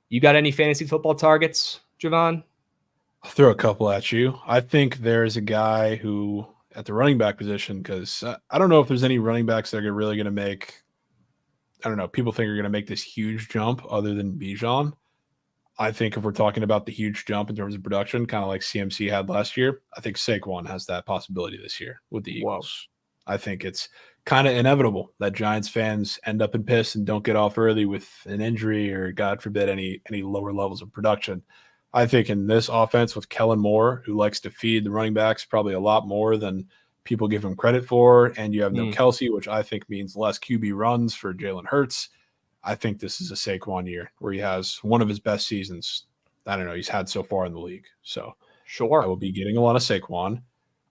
You got any fantasy football targets, Jovan? I'll throw a couple at you. I think there's a guy who at the running back position, because I don't know if there's any running backs that are really going to make, I don't know, people think are going to make this huge jump other than Bijan. I think if we're talking about the huge jump in terms of production, kind of like CMC had last year, I think Saquon has that possibility this year with the Eagles. Whoa. I think it's kind of inevitable that Giants fans end up in piss and don't get off early with an injury or, God forbid, any lower levels of production. I think in this offense with Kellen Moore, who likes to feed the running backs probably a lot more than people give him credit for, and you have no Kelsey, which I think means less QB runs for Jalen Hurts. I think this is a Saquon year where he has one of his best seasons, I don't know, he's had so far in the league. So sure, I will be getting a lot of Saquon.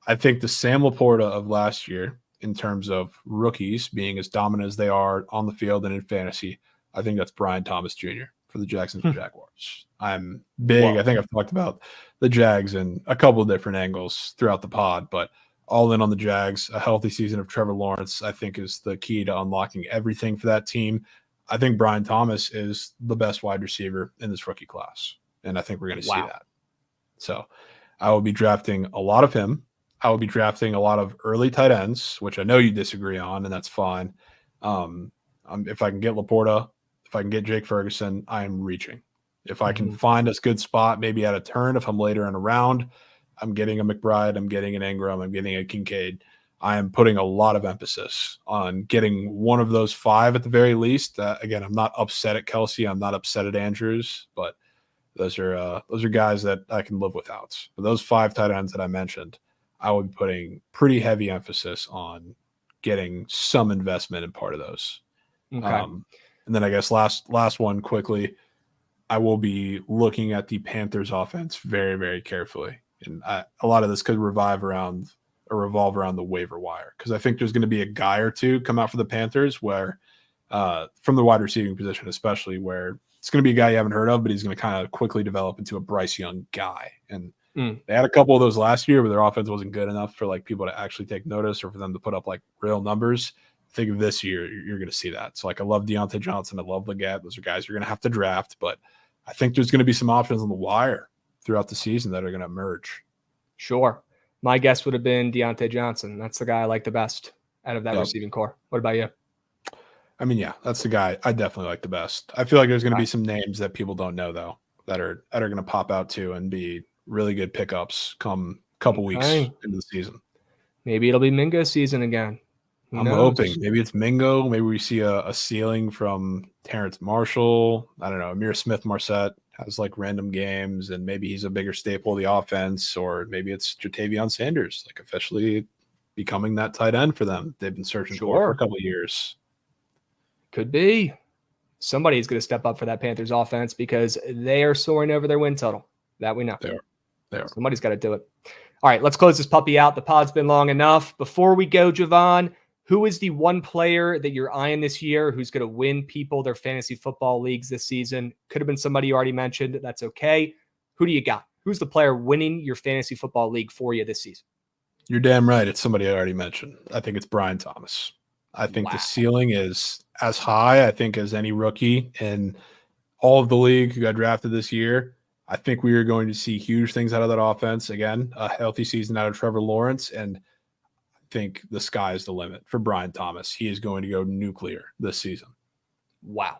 I think the Sam Laporta of last year, in terms of rookies being as dominant as they are on the field and in fantasy, I think that's Brian Thomas Jr. for the Jacksonville Jaguars. I'm big. Whoa. I think I've talked about the Jags in a couple of different angles throughout the pod, but all in on the Jags. A healthy season of Trevor Lawrence, I think, is the key to unlocking everything for that team. I think Brian Thomas is the best wide receiver in this rookie class, and I think we're going to see that. So I will be drafting a lot of him. I will be drafting a lot of early tight ends, which I know you disagree on, and that's fine. If I can get Laporta, if I can get Jake Ferguson, I am reaching. If I can find a good spot, maybe at a turn, if I'm later in a round, I'm getting a McBride, I'm getting an Ingram, I'm getting a Kincaid. I am putting a lot of emphasis on getting one of those 5 at the very least. Again, I'm not upset at Kelsey. I'm not upset at Andrews, but those are guys that I can live without. But those 5 tight ends that I mentioned, I would be putting pretty heavy emphasis on getting some investment in part of those. Okay. And then I guess last one quickly, I will be looking at the Panthers offense very, very carefully. And a lot of this could revive around revolve around the waiver wire, because I think there's going to be a guy or two come out for the Panthers where from the wide receiving position, especially, where it's going to be a guy you haven't heard of, but he's going to kind of quickly develop into a Bryce Young guy. And they had a couple of those last year, but their offense wasn't good enough for like people to actually take notice or for them to put up like real numbers. I think this year you're going to see that. So like I love Deontay Johnson, I love Leggett. Those are guys you're going to have to draft, but I think there's going to be some options on the wire throughout the season that are going to emerge. Sure. My guess would have been Deontay Johnson. That's the guy I like the best out of that receiving core. What about you? I mean, yeah, that's the guy I definitely like the best. I feel like there's going to be some names that people don't know though that are going to pop out too and be really good pickups come a couple weeks into the season. Maybe it'll be Mingo season again. I'm hoping. Maybe it's Mingo. Maybe we see a ceiling from Terrence Marshall. I don't know. Amir Smith-Marset has like random games, and maybe he's a bigger staple of the offense, or maybe it's Jatavion Sanders, like officially becoming that tight end for them. They've been searching for a couple of years. Could be. Somebody's going to step up for that Panthers offense because they are soaring over their win total. That we know. They are. Somebody's got to do it. All right, let's close this puppy out. The pod's been long enough. Before we go, Jovan, who is the one player that you're eyeing this year who's going to win people their fantasy football leagues this season? Could have been somebody you already mentioned. That's okay. Who do you got? Who's the player winning your fantasy football league for you this season? You're damn right. It's somebody I already mentioned. I think it's Brian Thomas. I think the ceiling is as high, I think, as any rookie in all of the league who got drafted this year. I think we are going to see huge things out of that offense. Again, a healthy season out of Trevor Lawrence, and I think the sky is the limit for Brian Thomas. He is going to go nuclear this season. Wow.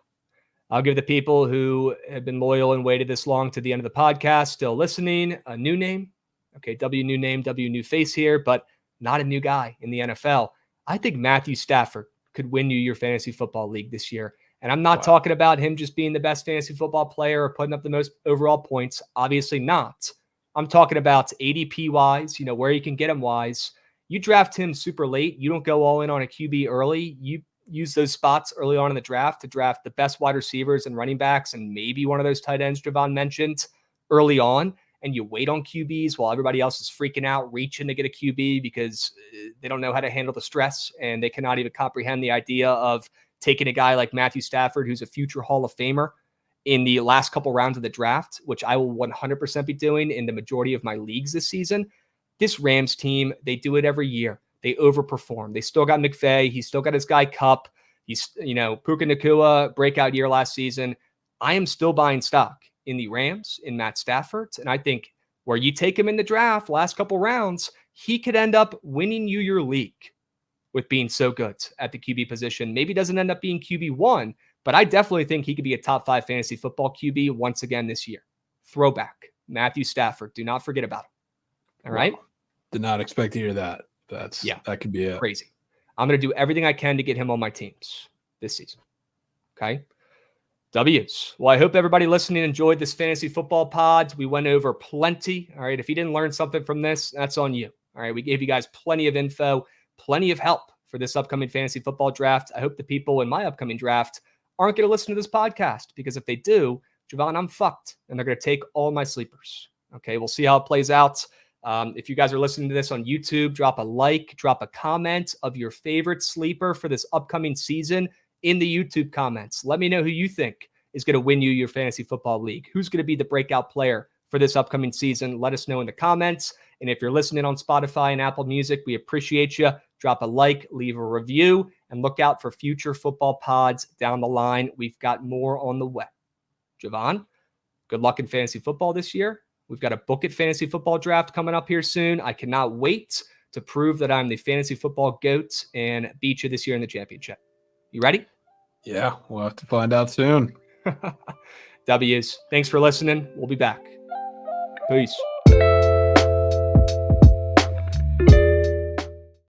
I'll give the people who have been loyal and waited this long to the end of the podcast, still listening, a new name. Okay, W new name, W new face here, but not a new guy in the NFL. I think Matthew Stafford could win you your fantasy football league this year. And I'm not talking about him just being the best fantasy football player or putting up the most overall points. Obviously not. I'm talking about ADP wise, where you can get him wise. You draft him super late. You don't go all in on a QB early. You use those spots early on in the draft to draft the best wide receivers and running backs and maybe one of those tight ends Jovan mentioned early on. And you wait on QBs while everybody else is freaking out, reaching to get a QB because they don't know how to handle the stress and they cannot even comprehend the idea of taking a guy like Matthew Stafford, who's a future Hall of Famer, in the last couple rounds of the draft, which I will 100% be doing in the majority of my leagues this season. This Rams team, they do it every year. They overperform. They still got McVay. He's still got his guy Kupp. He's, Puka Nacua, breakout year last season. I am still buying stock in the Rams, in Matt Stafford. And I think where you take him in the draft, last couple rounds, he could end up winning you your league with being so good at the QB position. Maybe doesn't end up being QB1, but I definitely think he could be a top 5 fantasy football QB once again this year. Throwback, Matthew Stafford. Do not forget about him. All right? Did not expect to hear that. That could be it. Crazy. I'm going to do everything I can to get him on my teams this season. Okay? W's. Well, I hope everybody listening enjoyed this fantasy football pod. We went over plenty. All right. If you didn't learn something from this, that's on you. All right. We gave you guys plenty of info, plenty of help for this upcoming fantasy football draft. I hope the people in my upcoming draft aren't going to listen to this podcast because if they do, Jovan, I'm fucked and they're going to take all my sleepers. Okay. We'll see how it plays out. If you guys are listening to this on YouTube, drop a like, drop a comment of your favorite sleeper for this upcoming season in the YouTube comments. Let me know who you think is going to win you your fantasy football league. Who's going to be the breakout player for this upcoming season? Let us know in the comments. And if you're listening on Spotify and Apple Music, we appreciate you. Drop a like, leave a review, and look out for future football pods down the line. We've got more on the way. Jovan, good luck in fantasy football this year. We've got a Bookit fantasy football draft coming up here soon. I cannot wait to prove that I'm the fantasy football GOAT and beat you this year in the championship. You ready? Yeah, we'll have to find out soon. W's. Thanks for listening. We'll be back. Peace.